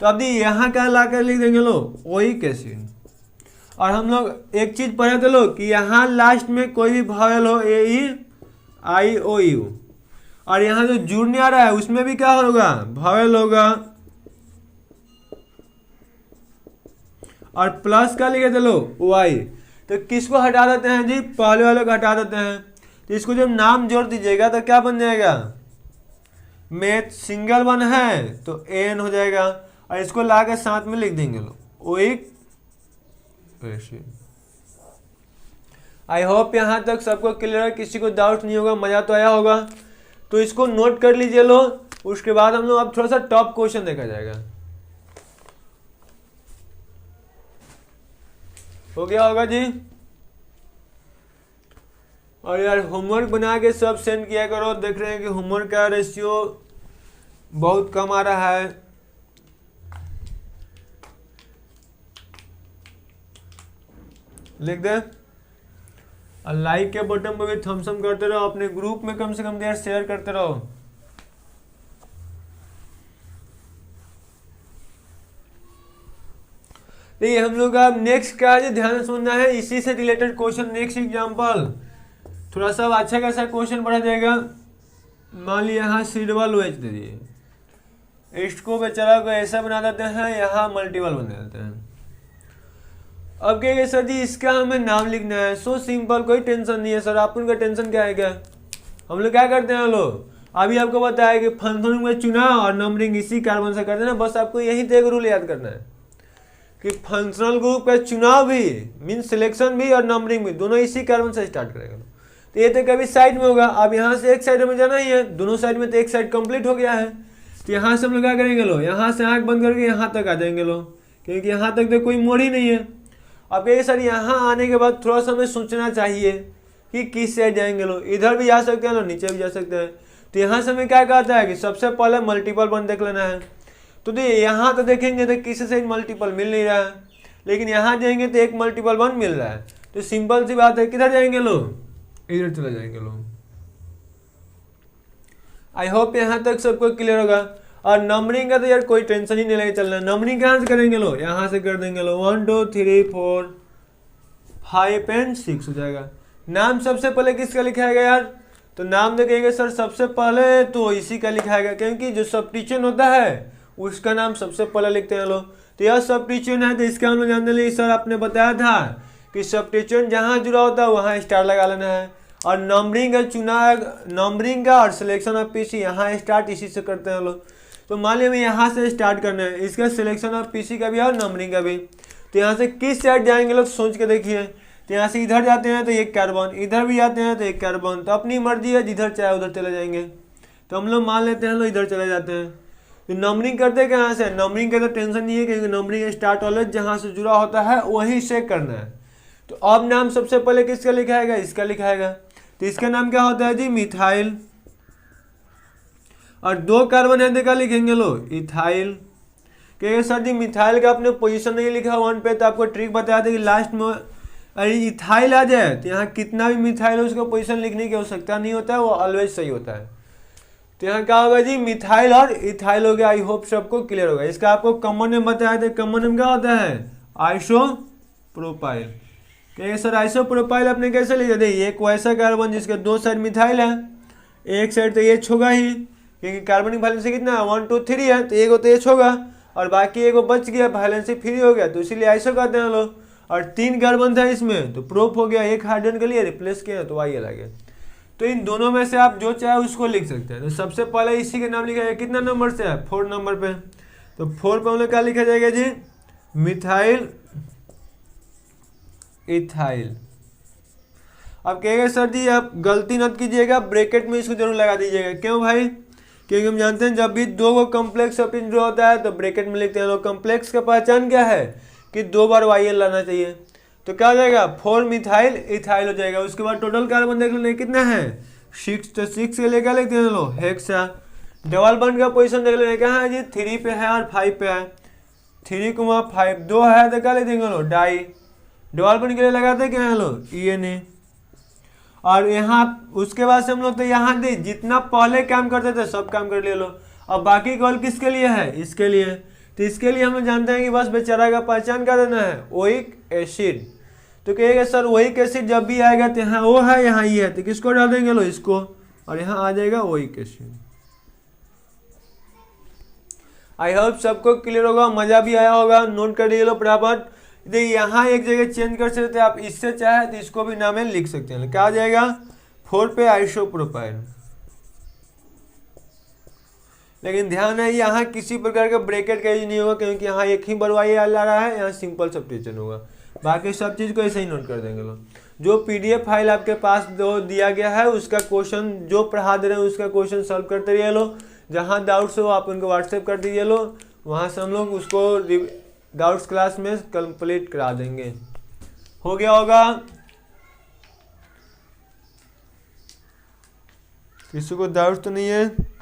तो अभी यहाँ क्या ला कर लिख देंगे लो, ओइक एसिड। और हम लोग एक चीज पढ़े थे लोग कि यहाँ लास्ट में कोई भी वावेल हो AEIOU, और यहाँ जो जुड़ने आ रहा है उसमें भी क्या होगा, भावेल होगा। और प्लस का लिखे चलो वाई, तो किसको हटा देते हैं जी, पहले वाले को हटा देते हैं। तो इसको जब नाम जोड़ दीजिएगा तो क्या बन जाएगा, मैथ सिंगल वन है तो एन हो जाएगा, और इसको ला के साथ में लिख देंगे लोग ओइक एसिड। आई होप यहाँ तक सबको क्लियर है, किसी को डाउट नहीं होगा, मजा तो आया होगा। तो इसको नोट कर लीजिए लो। उसके बाद हम लोग अब थोड़ा सा टॉप क्वेश्चन देखा जाएगा। हो गया होगा जी। और यार होमवर्क बना के सब सेंड किया करो। देख रहे हैं कि होमवर्क का रेशियो बहुत कम आ रहा है। लिख दे और लाइक के बटन पर भी थम्स अप करते रहो। अपने ग्रुप में कम से कम देर शेयर करते रहो। देखिए हम लोग का नेक्स्ट क्या है, ध्यान से सुनना है। इसी से रिलेटेड क्वेश्चन, नेक्स्ट एग्जांपल थोड़ा सा अच्छा खासा क्वेश्चन पढ़ा जाएगा। मान लिया यहाँ सीडबल वेज दे दिए, इसको बेचारा को ऐसा बना देते हैं, यहाँ मल्टीपल बना देते हैं। अब कहेंगे सर जी इसका हमें नाम लिखना है। सो सिंपल, कोई टेंशन नहीं है सर। आप उनका टेंशन क्या है क्या, हम लोग क्या करते हैं लोग, अभी आपको बताया कि फंक्शन में चुनाव और नंबरिंग इसी कार्बन से करते हैं ना। बस आपको यही तो एक रूल याद करना है कि फंक्शनल ग्रुप का चुनाव भी मीन सिलेक्शन भी और नंबरिंग भी दोनों इसी कार्बन से स्टार्ट करेगा। तो ये तो कभी साइड में होगा। अब यहाँ से एक साइड में जाना ही है, दोनों साइड में तो एक साइड कंप्लीट हो गया है। तो यहाँ से हम लोग क्या करेंगे लो, यहाँ से आँख बंद करके यहाँ तक आ जाएंगे लो, क्योंकि यहाँ तक तो कोई मोड़ ही नहीं है। अब ये सर यहाँ आने के बाद थोड़ा सा हमें सोचना चाहिए कि किस साइड जाएंगे लो। इधर भी जा सकते हैं लो, नीचे भी जा सकते हैं। तो यहाँ से हमें क्या कहता है कि सबसे पहले मल्टीपल वन देख लेना है। तो देखिए यहाँ तो देखेंगे तो किसी साइड मल्टीपल मिल नहीं रहा है, लेकिन यहाँ जाएंगे तो एक मल्टीपल वन मिल रहा है। तो सिंपल सी बात है, किधर जाएंगे लो, इधर चले जाएंगे लो। आई होप यहाँ तक सबको क्लियर होगा। और नंबरिंग का तो यार कोई टेंशन ही नहीं लेके चलना। नंबरिंग कहाँ से करेंगे लो, यहाँ से कर देंगे लो। 1 2 3 4 5 एंड 6 हो जाएगा। नाम सबसे पहले किसका लिखाएगा यार, तो नाम देखेंगे सर सबसे पहले तो इसी का लिखाएगा, क्योंकि जो सब्स्टिट्यूशन होता है उसका नाम सबसे पहले लिखते हैं लोग। तो यह सब्स्टिट्यूशन है, तो इसका हम लोग जानने लगे। सर आपने बताया था कि सब्स्टिट्यूशन जहाँ जुड़ा होता है वहाँ स्टार लगा लेना है। और नंबरिंग का चुनाव, नंबरिंग का और सिलेक्शन ऑफ पीसी यहाँ स्टार्ट इसी से करते हैं लोग। तो मान लिया हमें यहाँ से स्टार्ट करना है, इसका सिलेक्शन ऑफ पीसी का भी और नंबरिंग का भी। तो यहाँ से किस साइड जाएंगे लोग सोच के देखिए। तो यहाँ से इधर जाते हैं तो एक कार्बन, इधर भी जाते हैं तो एक कार्बन। तो अपनी मर्जी है, जिधर चाहे उधर चले जाएंगे। तो हम लोग मान लेते हैं लोग इधर चले जाते हैं। तो नंबरिंग करते कहाँ से, नंबरिंग का तो टेंशन नहीं है, क्योंकि नंबरिंग स्टार्ट ऑलवेज जहाँ से जुड़ा होता है वहीं से करना है। तो अब नाम सबसे पहले किसका लिखाएगा, इसका लिखाएगा। तो इसका नाम क्या होता है जी, मिथाइल। और 2 कार्बन है देखा लिखेंगे लो, इथाइल। कहेंगे सर जी मिथाइल का आपने पोजीशन नहीं लिखा 1 पे, तो आपको ट्रिक बताया था कि लास्ट में अरे इथाइल आ जाए तो यहाँ कितना भी मिथाइल है उसका पोजीशन लिखने की आवश्यकता नहीं होता है, वो ऑलवेज सही होता है। तो यहाँ क्या होगा जी, मिथाइल और इथाइल हो गया। आई होप सबको क्लियर होगा। इसका आपको कॉमन नेम बताया था, कॉमन नेम क्या होता है, आइसोप्रोपाइल। कहेंगे सर आइसोप्रोपाइल आपने कैसे लिखा था, एक वैसा कार्बन जिसके 2 साइड मिथाइल है, एक साइड तो एच होगा ही, क्योंकि कार्बनिक वैलेंसी कितना है 1 2 3 है, तो एक तो एच होगा और बाकी एक बच गया, वैलेंसी फ्री हो गया, तो इसीलिए आइसो कहते हैं लोग। और 3 कार्बन था इसमें तो प्रोप हो गया, एक हाइड्रोजन के लिए रिप्लेस किया तो वाई अलग है। तो इन दोनों में से आप जो चाहे उसको लिख सकते हैं। तो सबसे पहले इसी के नाम लिखा है, कितना नंबर से है 4 नंबर पे। तो 4 पे हम लोग क्या लिखा जाएगा जी, मिथाइल इथाइल। अब कहेगा सर जी आप गलती मत कीजिएगा, ब्रैकेट में इसको जरूर लगा दीजिएगा। क्यों भाई, क्योंकि हम जानते हैं जब भी 2 को कॉम्प्लेक्स सब्स्टिट्यूशन जो होता है तो ब्रैकेट में लिखते हैं लोग। कॉम्प्लेक्स का पहचान क्या है कि 2 बार वाई लाना चाहिए। तो क्या हो जाएगा 4 मिथाइल इथाइल हो जाएगा। उसके बाद टोटल कार्बन देख लेना कितना है 6, तो 6 के लिए क्या लिखते हैं लोग, हेक्सा। डबल बॉन्ड का पोजीशन देख लेना कहाँ है जी, 3 पे है और 5 पे है। 3,5 2 है तो क्या लिख देंगे लोग, डाई। डबल बॉन्ड के लिए लगाते क्या है लोग, ENA। और यहाँ उसके बाद से हम लोग तो यहाँ दे जितना पहले काम करते थे सब काम कर लिए लो। अब बाकी कॉल किसके लिए है, इसके लिए। तो इसके लिए हम लोग जानते हैं कि बस बेचारा का पहचान क्या देना है, ओइक एसिड। तो कहेगा सर ओइक एसिड जब भी आएगा तो यहाँ ओ है यहाँ ई है, तो किसको डाल देंगे लो, इसको। और यहाँ आ जाएगा ओ इक्वेशन। आई होप सबको क्लियर होगा, मजा भी आया होगा, नोट कर लीजिए लो फटाफट। देखिए यहाँ एक जगह चेंज कर सकते हैं आप, इससे चाहे तो इसको भी नाम में लिख सकते हैं। क्या आ जाएगा 4 पे आइसोप्रोपाइल। लेकिन ध्यान है यहाँ किसी प्रकार का ब्रैकेट का यूज नहीं होगा, क्योंकि यहाँ एक ही बरवाई आ रहा है, यहाँ सिंपल सब्स्टिट्यूशन होगा। बाकी सब चीज़ को ऐसे ही नोट कर देंगे लोग। जो पीडीएफ फाइल आपके पास जो दिया गया है उसका क्वेश्चन जो पढ़ा दे रहे हैं उसका क्वेश्चन सॉल्व करते रहिए लो। जहाँ डाउट्स हो आप उनको व्हाट्सएप कर दीजिए लो, वहाँ से हम लोग उसको डाउट्स क्लास में कंप्लीट करा देंगे। हो गया होगा, किसी को डाउट तो नहीं है?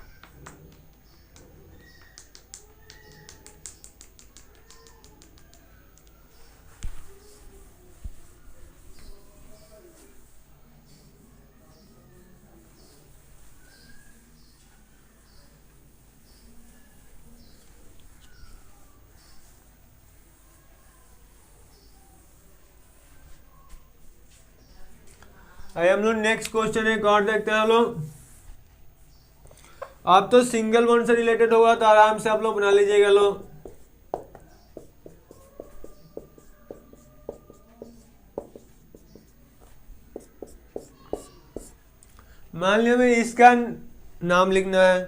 आइए हम लोग नेक्स्ट क्वेश्चन एक और देखते हैं। हम लोग आप तो सिंगल वन से रिलेटेड होगा तो आराम से आप लोग बना लीजिएगा लोग। मान लिया मैं इसका नाम लिखना है,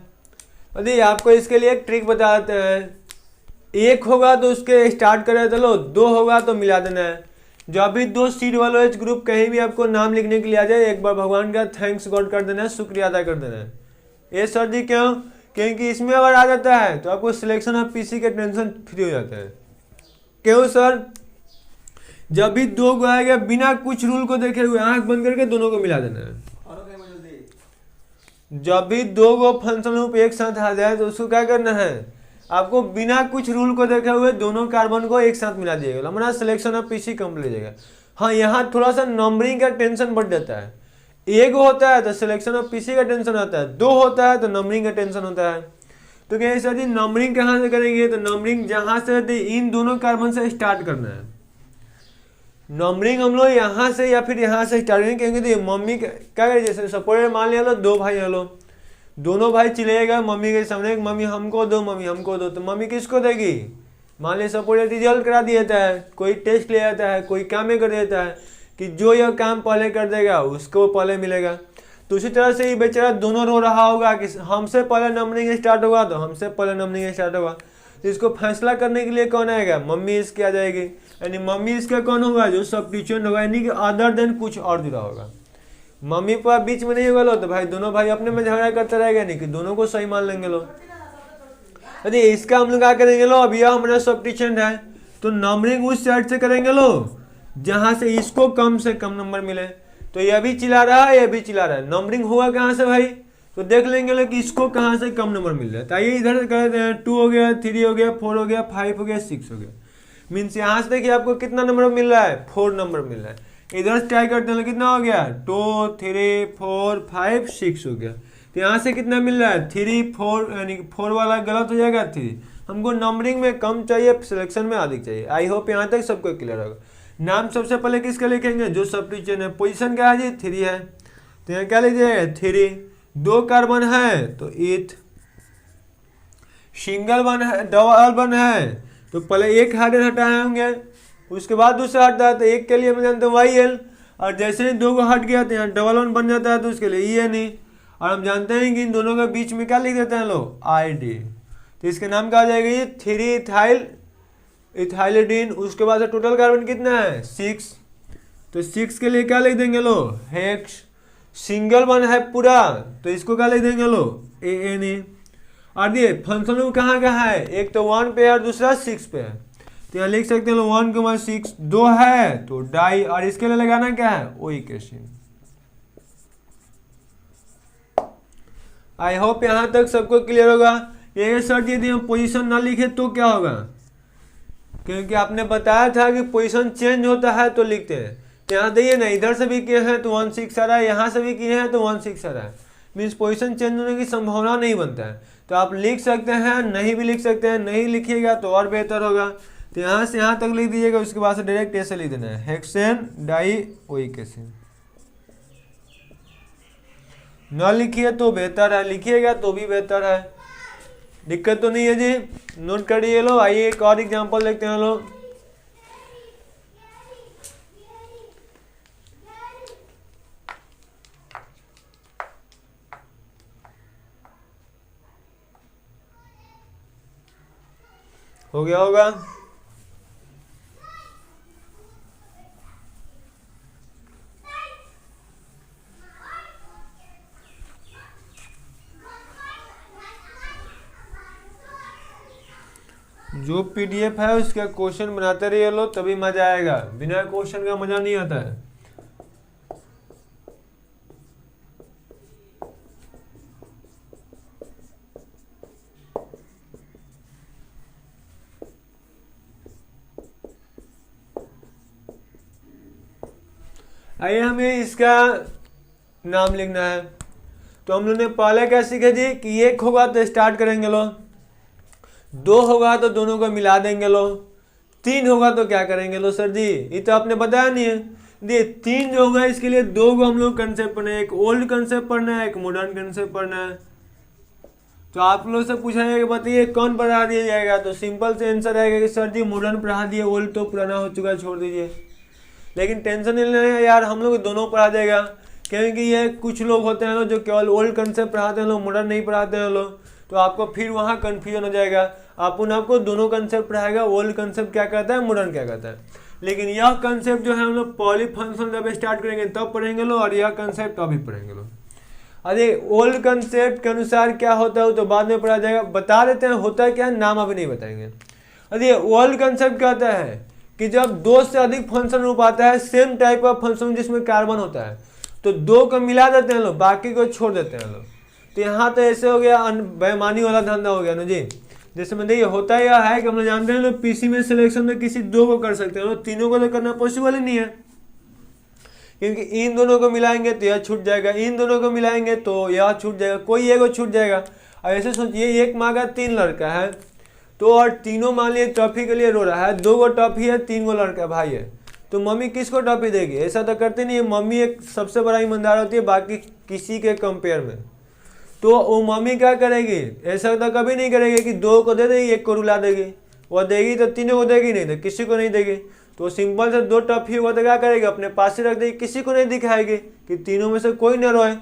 अरे आपको इसके लिए एक ट्रिक बता देते हैं। एक होगा तो उसके स्टार्ट करें, चलो दो होगा तो मिला देना है। जब भी दो सीड वालों एच ग्रुप कहीं भी आपको नाम लिखने के लिए आ जाए, एक बार भगवान का थैंक्स गॉड कर देना है, शुक्रिया अदा कर देना है। ये सर जी क्यों? क्योंकि इसमें अगर आ जाता है तो आपको सिलेक्शन ऑफ पीसी के टेंशन फ्री हो जाता है। क्यों सर? जब भी दो को आएगा बिना कुछ रूल को देखे हुए आंख बंद करके दोनों को मिला देना है। जब भी दो गो फंक्शन लूप एक साथ आ जाए तो उसको क्या करना है, आपको बिना कुछ रूल को देखे हुए दोनों कार्बन को एक साथ मिला दिएगा, हमारा सिलेक्शन ऑफ पीसी कंप्लीट हो जाएगा। हाँ यहाँ थोड़ा सा नंबरिंग का टेंशन बढ़ जाता है। एक होता है तो सिलेक्शन ऑफ पीसी का टेंशन आता है, दो होता है तो नंबरिंग का टेंशन होता है। तो क्या सर जी नंबरिंग कहाँ से करेंगे? तो नंबरिंग जहाँ से इन दोनों कार्बन से स्टार्ट करना है। नंबरिंग हम लोग यहाँ से या फिर यहाँ से स्टार्ट करेंगे, क्योंकि मम्मी क्या करें, जैसे सपोज मान लिया लो दो भाई है लो, दोनों भाई चिल्लाएगा मम्मी के सामने, मम्मी हमको दो, मम्मी हमको दो, तो मम्मी किसको देगी? मान लिया सपोज रिजल्ट करा दिया जाता है, कोई टेस्ट ले जाता है, कोई काम में कर देता है कि जो यह काम पहले कर देगा उसको पहले मिलेगा। तो उसी तरह से ये बेचारा दोनों रो रहा होगा कि हमसे पहले नंबरिंग स्टार्ट होगा तो हमसे पहले नंबरिंग स्टार्ट होगा। तो इसको फैसला करने के लिए कौन आएगा? मम्मी इसकी आ जाएगी। यानी मम्मी इसका कौन होगा? जो सब्स्टिट्यूएंट होगा, यानी कि अदर देन कुछ और जुड़ा होगा। मम्मी पापा बीच में नहीं होगा लो तो भाई दोनों भाई अपने में झगड़ा करते रहेगा, नहीं कि दोनों को सही मान लेंगे लो। अरे इसका हम लोग क्या करेंगे लो, अब यह हमारा सब्स्टिट्यूएंट है तो नंबरिंग उस साइड से करेंगे लो जहां से इसको कम से कम नंबर मिले। तो यह भी चिल्ला रहा है, यह भी चिल्ला रहा है, नंबरिंग होगा कहाँ से भाई? तो देख लेंगे लो कि इसको कहाँ से कम नंबर मिल रहा है। तो आइए इधर से कर देते हैं, 2 हो गया, 3 हो गया, 4 हो गया, 5 हो गया, 6 हो गया। मीन्स यहाँ से देखिए आपको कितना नंबर मिल रहा है? 4 नंबर मिल रहा है। इधर से ट्राई करते हैं, कितना हो गया? 2, 3, 4, 5, 6 हो गया। तो यहाँ से कितना मिल रहा है? 3, 4, यानी 4 वाला गलत हो जाएगा 3। हमको नंबरिंग में कम चाहिए, सिलेक्शन में अधिक चाहिए। आई होप यहाँ तक सबको क्लियर होगा। नाम सबसे पहले किसका लिखेंगे? जो सब्स्टिट्यूएंट है। पोजीशन क्या है जी? 3 है, तो यहाँ क्या लिख जाएगा? 3। 2 कार्बन है तो 8। सिंगल वन है, डबल वन है तो पहले एक हाइड्रोजन हटाए होंगे, उसके बाद दूसरा हटता है तो एक के लिए हम जानते हैं YL, और जैसे ही 2 को हट गया तो यहाँ डबल वन बन जाता है तो उसके लिए ENE। और हम जानते हैं कि इन दोनों के बीच में क्या लिख देते हैं लोग? ID। तो इसके नाम क्या आ जाएगा? ये 3 इथाइलिडीन। उसके बाद से टोटल कार्बन कितना है? 6। तो 6 के लिए क्या लिख देंगे लो? हेक्स। सिंगल वन है पूरा तो इसको क्या लिख देंगे लो? ANE। और ये फंक्शन कहाँ का है? एक तो 1 पे है और दूसरा 6 पे है, तो यहाँ लिख सकते हैं 1,6। 2 है तो डाई, और इसके लिए लगाना क्या है? ओ इक्वेशन। आई होप यहाँ तक सबको क्लियर होगा। ये सर यदि हम पोजीशन ना लिखे तो क्या होगा? क्योंकि आपने बताया था कि पोजीशन चेंज होता है तो लिखते हैं। तो यहाँ देखिए ना, इधर से भी किए हैं तो 16 आ रहा है, यहाँ से भी किए हैं तो 16 आ रहा है। मीन्स पोजीशन चेंज होने की संभावना नहीं बनता है। तो आप लिख सकते हैं, नहीं भी लिख सकते हैं। नहीं लिखिएगा तो और बेहतर होगा। तो यहाँ से यहाँ तक लिख दीजिएगा, उसके बाद से डायरेक्ट ऐसे लिख देना है, हेक्सेन डाई ओ इक्वेशन। ना लिखिए तो बेहतर है, लिखिएगा तो भी बेहतर है, दिक्कत तो नहीं है जी। नोट करिए लो। आइए एक और एग्जांपल देखते हैं लोग। हो गया होगा। जो पीडीएफ है उसका क्वेश्चन बनाते रहिए लो, तभी मजा आएगा, बिना क्वेश्चन का मजा नहीं आता है। आइए हमें इसका नाम लिखना है। तो हम लोग ने पहले क्या सीखे जी कि एक होगा तो स्टार्ट करेंगे लो, दो होगा तो दोनों को मिला देंगे लो, तीन होगा तो क्या करेंगे लो सर जी, ये तो आपने बताया नहीं है। देखिए तीन जो होगा इसके लिए दो को हम लोग कंसेप्ट पढ़ना है, एक ओल्ड कंसेप्ट पढ़ना है, एक मॉडर्न कंसेप्ट पढ़ना है। तो आप लोग से पूछा जाएगा बताइए कौन पढ़ा दिया जाएगा, तो सिंपल से आंसर आएगा कि सर जी मॉडर्न पढ़ा दिए, ओल्ड तो पुराना हो चुका है छोड़ दीजिए। लेकिन टेंशन नहीं लेना यार, हम लोग दोनों पढ़ा देगा, क्योंकि ये कुछ लोग होते हैं लोग जो केवल ओल्ड कंसेप्ट पढ़ाते हैं लोग, मॉडर्न नहीं पढ़ाते हैं लोग, तो आपको फिर वहाँ कन्फ्यूजन हो जाएगा। आपको दोनों कंसेप्ट पढ़ाएगा, ओल्ड कंसेप्ट क्या कहता है, मॉडर्न क्या कहता है। लेकिन यह कंसेप्ट जो है हम लोग पॉलीफंक्शन जब स्टार्ट करेंगे तब पढ़ेंगे लोग, और यह कंसेप्ट अभी पढ़ेंगे लोग। अरे ओल्ड कंसेप्ट के अनुसार क्या होता है वो तो बाद में पढ़ा जाएगा, बता देते हैं होता क्या है, नाम अभी नहीं बताएंगे। अरे ओल्ड कंसेप्ट क्या होता है कि जब दो से अधिक फंक्शन रूप आता है, सेम टाइप का फंक्शन जिसमें कार्बन होता है, तो दो को मिला देते हैं लोग, बाकी को छोड़ देते हैं लोग। तो यहाँ तो ऐसे हो गया बेईमानी वाला धंधा हो गया ना जी। जैसे मैं देखिए होता यह है कि हम लोग जानते हैं लोग पीसी में सिलेक्शन में किसी दो को कर सकते हैं लोग, तीनों को तो करना पॉसिबल ही नहीं है, क्योंकि इन दोनों को मिलाएंगे तो यह छूट जाएगा, इन दोनों को मिलाएंगे तो यह छूट जाएगा, कोई एक छूट जाएगा। अब ऐसे सोचिए एक माँ का तीन लड़का है, तो और तीनों मान लिए टॉफी के लिए रो रहा है, दो को टॉफी है, तीन को लड़का भाई है, तो मम्मी किसको टॉफी देगी? ऐसा तो करते नहीं है, मम्मी एक सबसे बड़ा ईमानदार होती है बाकी किसी के कंपेयर में। तो वो मम्मी क्या करेगी? ऐसा तो कभी नहीं करेगी कि दो को दे देगी एक को रुला देगी, वो देगी तो तीनों को देगी, नहीं तो किसी को नहीं देगी। तो सिंपल से दो टॉफी हुआ तो क्या करेगी? अपने पास ही रख देगी, किसी को नहीं दिखाएगी कि तीनों में से कोई न रोए।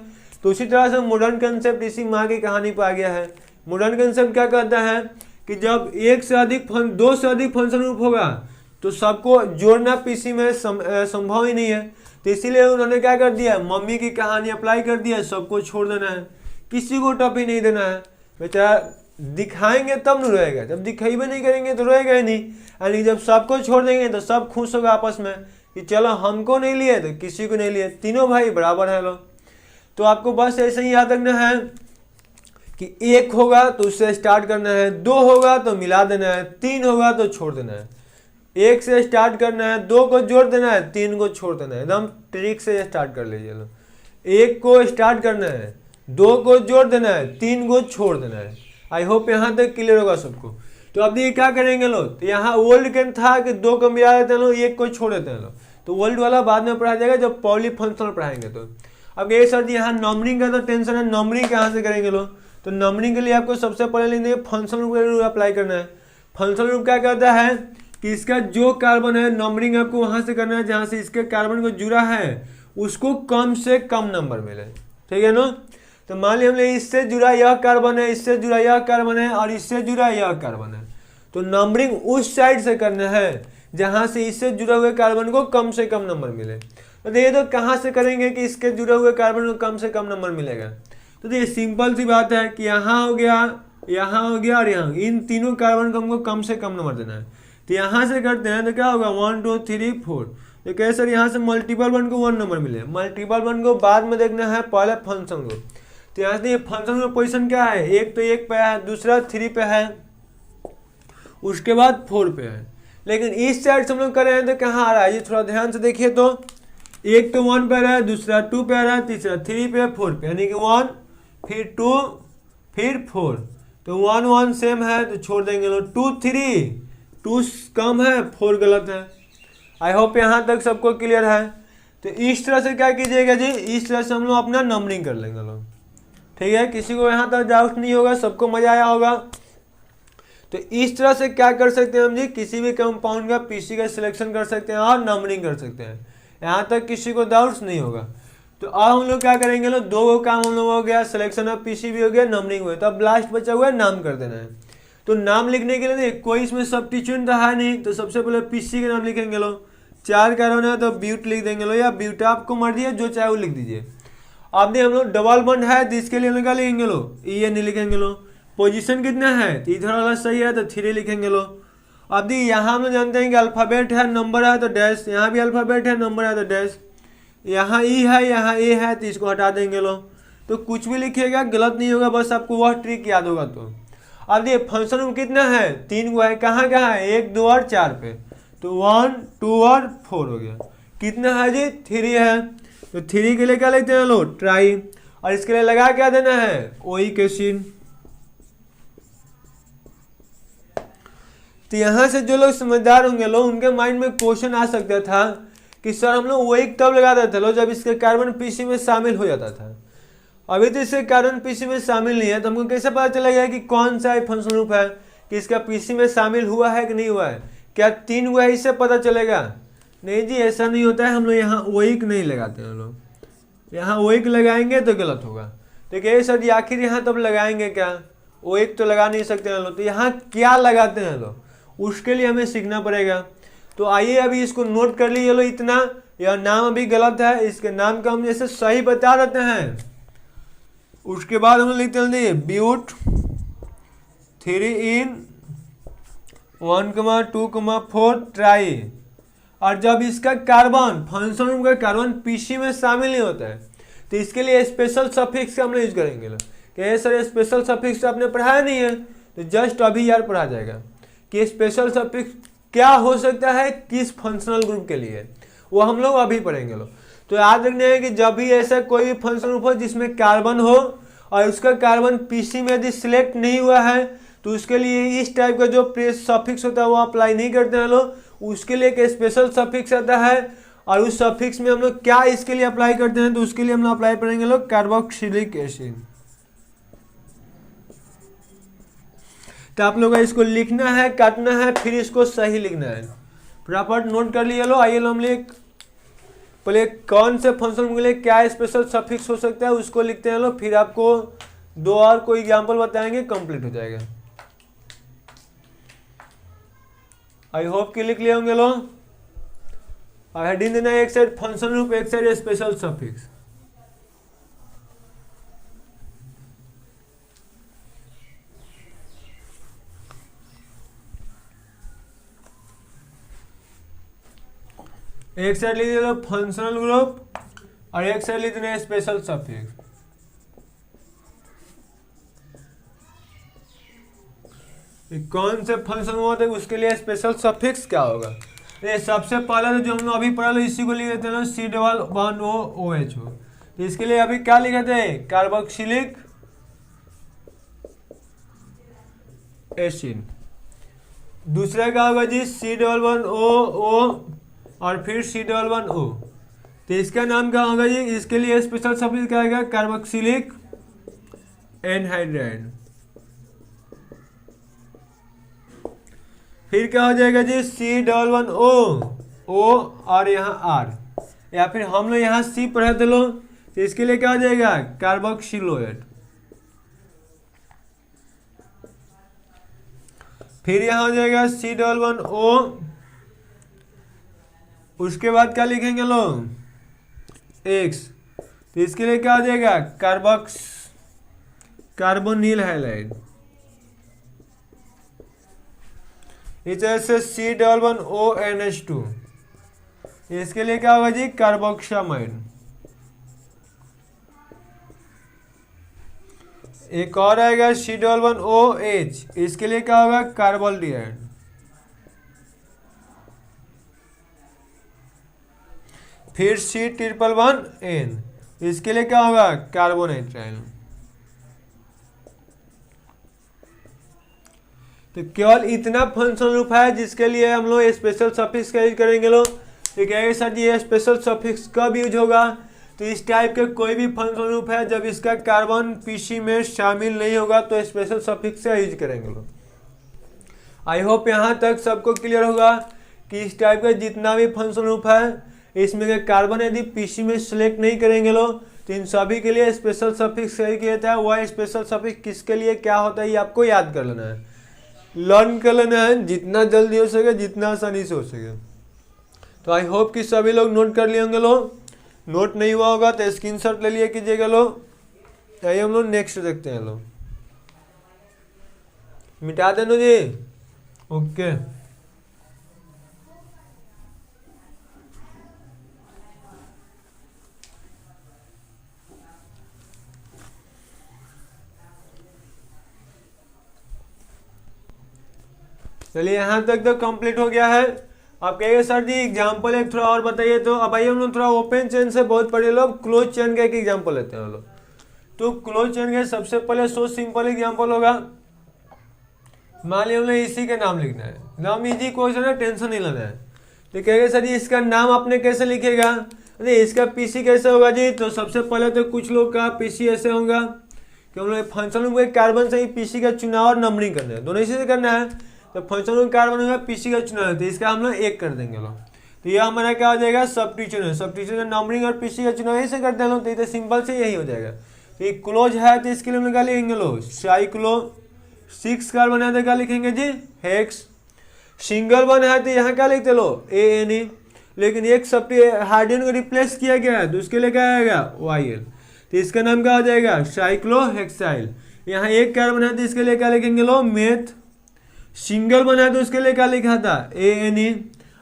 तो उसी तरह से मॉडर्न कंसेप्ट इसी माँ की कहानी पर आ गया है। मॉडर्न कंसेप्ट क्या कहता है कि जब दो से अधिक फंक्शन रूप होगा तो सबको जोड़ना पीसी में संभव ही नहीं है, तो इसीलिए उन्होंने क्या कर दिया, मम्मी की कहानी अप्लाई कर दिया, सबको छोड़ देना है, किसी को टॉफी नहीं देना है। बेचारा दिखाएंगे तब न रोएगा, जब दिखेबे नहीं करेंगे तो रोएगा ही नहीं। यानी जब सबको छोड़ देंगे तो सब खुश होगा आपस में कि चलो हमको नहीं लिए तो किसी को नहीं लिए, तीनों भाई बराबर है लोग। तो आपको बस ऐसे ही याद रखना है कि एक होगा तो उससे स्टार्ट करना है, दो होगा तो मिला देना है, तीन होगा तो छोड़ देना है। एक से स्टार्ट करना है, दो को जोड़ देना है, तीन को छोड़ देना है। एकदम ट्रिक से स्टार्ट कर लीजिए लो। एक को स्टार्ट करना है, दो को जोड़ देना है, तीन को छोड़ देना है। आई होप यहाँ तक क्लियर होगा सबको। तो अब ये क्या करेंगे लोग, तो यहाँ ओल्ड के था कि दो को मिला देते हैं लोग, एक को छोड़ देते हैं लोग, तो ओल्ड वाला बाद में पढ़ा जाएगा जब पॉलीफंक्शनल पढ़ाएंगे। तो अब ये सर जी यहाँ नंबरिंग का तो टेंशन है, नंबरिंग कहाँ से करेंगे लोग? तो नंबरिंग के लिए आपको सबसे पहले लेंगे फंक्शनल रूप अप्लाई करना है। फंक्शनल रूप क्या कहता है कि इसका जो कार्बन है नंबरिंग आपको वहां से करना है जहां से इसके कार्बन को जुड़ा है उसको कम से कम नंबर मिले, ठीक है ना। तो मान लिया हमने इससे जुड़ा यह कार्बन है, इससे जुड़ा यह कार्बन है और इससे जुड़ा यह कार्बन है, तो नंबरिंग उस साइड से करना है जहां से इससे जुड़े हुए कार्बन को कम से कम नंबर मिले। तो देखिए तो कहाँ से करेंगे कि इसके जुड़े हुए कार्बन को कम से कम नंबर मिलेगा? तो देखिए सिंपल सी बात है कि यहाँ हो गया, यहाँ हो गया और यहाँ, इन तीनों कार्बन को हमको कम से कम नंबर देना है। तो यहाँ से करते हैं तो क्या होगा 1 2 3 4। तो कैसे सर यहाँ से मल्टीपल वन को 1 नंबर मिले, मल्टीपल वन को बाद में देखना है, पहले फंक्शन को। तो यहाँ से फंक्शन का पोजीशन क्या है, एक तो 1 पे है, दूसरा 3 पे है, उसके बाद 4 पे है। लेकिन इस साइड से हम लोग कर रहे हैं तो कहाँ आ रहा है, ये थोड़ा ध्यान से देखिए। तो एक तो 1 पे रहा है, दूसरा 2 पे रहा है, तीसरा 3 पे 4 पे, यानी कि 1 फिर 2 फिर 4। तो 1 1 सेम है तो छोड़ देंगे लोग। 2 3, 2 कम है, 4 गलत है। आई होप यहाँ तक सबको क्लियर है। तो इस तरह से क्या कीजिएगा जी, इस तरह से हम लोग अपना नंबरिंग कर लेंगे लोग। ठीक है, किसी को यहाँ तक डाउट नहीं होगा, सबको मजा आया होगा। तो इस तरह से क्या कर सकते हैं हम जी, किसी भी कंपाउंड का पीसी का सिलेक्शन कर सकते हैं और नंबरिंग कर सकते हैं, यहाँ तक किसी को डाउट्स नहीं होगा। तो अब हम लोग क्या करेंगे लोग, दो काम हम लोग हो गया, सिलेक्शन ऑफ पीसी भी हो गया, नंबरिंग हो गया। तो अब लास्ट बचा हुआ है नाम कर देना है। तो नाम लिखने के लिए कोई इसमें सब्स्टिट्यूएंट है नहीं, तो सबसे पहले पीसी का नाम लिखेंगे लो। 4 कार्बन है तो ब्यूट लिख देंगे लो, या ब्यूट आपको मर्जी है जो चाहे वो लिख दीजिए। अब देखिए हम लोग डबल बॉन्ड है तो इसके लिए हम लोग क्या लिखेंगे लो, ई नहीं लिखेंगे लो। पोजीशन कितना है, तो इधर वाला सही है तो 3 लिखेंगे लो। अब देखिए यहाँ हम लोग जानते हैं कि अल्फ़ाबेट है, नंबर है तो डैश, यहाँ भी अल्फ़ाबेट है, नंबर है तो डैश, यहाँ ई है, यहाँ ए है, तो इसको हटा देंगे लो। तो कुछ भी लिखिएगा गलत नहीं होगा, बस आपको वह ट्रिक याद होगा। तो अब देखिए फंक्शन में कितना है, 3 गो है, कहाँ कहाँ है, 1 2 और 4 पे। तो 1 2 और 4 हो गया। कितना है जी, 3 है। तो 3 के लिए क्या लिखते हैं लो, ट्राई, और इसके लिए लगा क्या देना है, ओइक एसिड। तो यहाँ से जो लोग समझदार होंगे लोग, उनके माइंड में क्वेश्चन आ सकता था कि सर हम लोग ओइक तब लगाते थे लो जब इसके कार्बन पीसी में शामिल हो जाता था, अभी तो इसके कार्बन पीसी में शामिल नहीं है, तो हमको कैसे पता चलेगा कि कौन सा फंक्शन ग्रुप है, कि इसका पीसी में शामिल हुआ है कि नहीं हुआ है। क्या 3 हुआ है इससे पता चलेगा? नहीं जी, ऐसा नहीं होता है। हम लोग यहाँ ओइक नहीं लगाते हैं लोग, यहाँ ओइक लगाएंगे तो गलत होगा। तो कहे सर जी आखिर यहाँ तब लगाएंगे क्या, ओइक तो लगा नहीं सकते हैं लोग, तो यहाँ क्या लगाते हैं लोग, उसके लिए हमें सीखना पड़ेगा। तो आइए अभी इसको नोट कर लीजिए लो इतना, यह नाम अभी गलत है, इसके नाम का हम जैसे सही बता देते हैं। उसके बाद हम लिखते हैं ब्यूट 3 in 1,2,4 ट्राई। और जब इसका कार्बन फंक्शन का कार्बन पीसी में शामिल नहीं होता है, तो इसके लिए स्पेशल सफिक्स का हम यूज करेंगे। कि सर स्पेशल सफिक्स आपने पढ़ाया नहीं है, तो जस्ट अभी यार पढ़ा जाएगा कि स्पेशल सफिक्स क्या हो सकता है किस फंक्शनल ग्रुप के लिए, वो हम लोग अभी पढ़ेंगे लोग। तो याद रखना है कि जब भी ऐसा कोई भी फंक्शनल ग्रुप हो जिसमें कार्बन हो और उसका कार्बन पीसी में यदि सिलेक्ट नहीं हुआ है, तो उसके लिए इस टाइप का जो प्रेस सफिक्स होता है वो अप्लाई नहीं करते हैं लोग। उसके लिए एक स्पेशल सफिक्स आता है, और उस सफिक्स में हम लोग क्या इसके लिए अप्लाई करते हैं, तो उसके लिए हम लोग अप्लाई करेंगे लोग कार्बोक्सिलिक एसिड। तो आप लोगों को इसको लिखना है, काटना है, फिर इसको सही लिखना है। फटाफट नोट कर लिए लो। आइए हम लोग पहले कौन से फंक्शन के लिए क्या स्पेशल सफिक्स हो सकता है उसको लिखते हैं लोग, फिर आपको 2 और कोई एग्जाम्पल बताएंगे, कंप्लीट हो जाएगा। आई होप कि लिख लिए होंगे लोग। और हेडिंग देना है एक साइड फंक्शन ग्रुप, एक साइड स्पेशल सफिक्स। एक साइड लिख दो फंक्शनल ग्रुप और एक साइड लिख देना स्पेशल सफिक्स। कौन से फंक्शन होते हैं उसके लिए स्पेशल सफिक्स क्या होगा। ये सबसे पहले तो जो हम लोग अभी पढ़ा लो इसी को लिख देते हैं C∆OH। तो इसके लिए अभी क्या लिखे थे, कार्बोक्सिलिक एसिड। दूसरा क्या होगा जी C∆1O और फिर C∆1O। तो इसका नाम क्या होगा जी, इसके लिए स्पेशल सफिक्स क्या आएगा, कार्बोक्सिलिक एनहाइड्राइड। फिर क्या हो जाएगा जी C∆1O और यहाँ R, या फिर हम लोग यहाँ C पढ़े थे लो, तो इसके लिए क्या हो जाएगा, कार्बोक्सिलोएट। फिर यहाँ हो जाएगा C∆1O। उसके बाद क्या लिखेंगे लोग, X। तो इसके लिए क्या हो जाएगा, कार्बोनिल हैलाइड। इस तरह से C∆1ONH2। इसके लिए क्या होगा जी, कार्बोक्सामाइड। एक और आएगा C∆1OH, इसके लिए क्या होगा, कार्बोल्डिहाइड। फिर C∆1N, इसके लिए क्या होगा, कार्बोनाइट्राइल। तो केवल इतना फंक्शन ग्रुप है जिसके लिए हम लोग स्पेशल सफिक्स का यूज करेंगे लोग। तो कहेंगे सर जी ये स्पेशल सफिक्स कब यूज होगा, तो इस टाइप के कोई भी फंक्शनल ग्रुप है जब इसका कार्बन पीसी में शामिल नहीं होगा तो स्पेशल सफिक्स से यूज करेंगे लोग। आई होप यहाँ तक सबको क्लियर होगा कि इस टाइप का जितना भी फंक्शनल ग्रुप है इसमें कार्बन यदि पीसी में सिलेक्ट नहीं करेंगे लोग तो इन सभी के लिए स्पेशल सफिक्स सही किया था। वह स्पेशल सफिक्स किसके लिए क्या होता है ये आपको याद कर लेना है, लर्न कर लेना है जितना जल्दी हो सके, जितना आसानी से हो सके। तो आई होप कि सभी लोग नोट कर लिए होंगे लोग, नोट नहीं हुआ होगा तो स्क्रीनशॉट ले लिए कीजिएगा लोग। आइए हम लोग नेक्स्ट देखते हैं लोग, मिटा देना जी, ओके। चलिए यहाँ तक तो कंप्लीट हो गया है। आप कहिए सर जी एग्जाम्पल एक थोड़ा और बताइए, तो अब आइए हम लोग थोड़ा ओपन चेन से बहुत पढ़े लोग क्लोज चेन का एक एग्जाम्पल लेते हैं लोग। तो क्लोज चेन के सबसे पहले सो सिंपल एग्जाम्पल होगा, मान लिया हमने इसी का नाम लिखना है, नाम इजी क्वेश्चन है, टेंशन नहीं लेना है। तो कहेंगे सर जी इसका नाम आपने कैसे लिखेगा, अरे इसका पीसी कैसे होगा जी। तो सबसे पहले तो कुछ लोग का पीसी ऐसे होगा कि हम लोग फंक्शन कार्बन से ही पीसी का चुनाव और नंबरिंग करना है, दोनों इसी से करना है। तो फंक्शन कार्बन होगा पीसी का चुनाव है तो इसका हम लोग 1 कर देंगे लोग। तो यह हमारा क्या हो जाएगा सब्स्टिट्यूशन है, सब्स्टिट्यूशन नंबरिंग और पीसी का चुनाव ऐसे करते हैं लोग। तो ये सिंपल से यही हो जाएगा। तो ये क्लोज है तो इसके लिए हम क्या लिखेंगे लोग साइक्लो, 6 कार्बन है तो क्या लिखेंगे जी हेक्स, सिंगल वन है तो यहाँ क्या लिखते लो ANE, लेकिन एक सब हाइड्रोजन को रिप्लेस किया गया है तो उसके लिए क्या आएगा YL, तो इसका नाम क्या हो जाएगा साइक्लोहेक्साइल। यहाँ 1 कार्बन है तो इसके लिए क्या लिखेंगे लो मेथ, सिंगल बना तो उसके लिए क्या लिखा था ANE,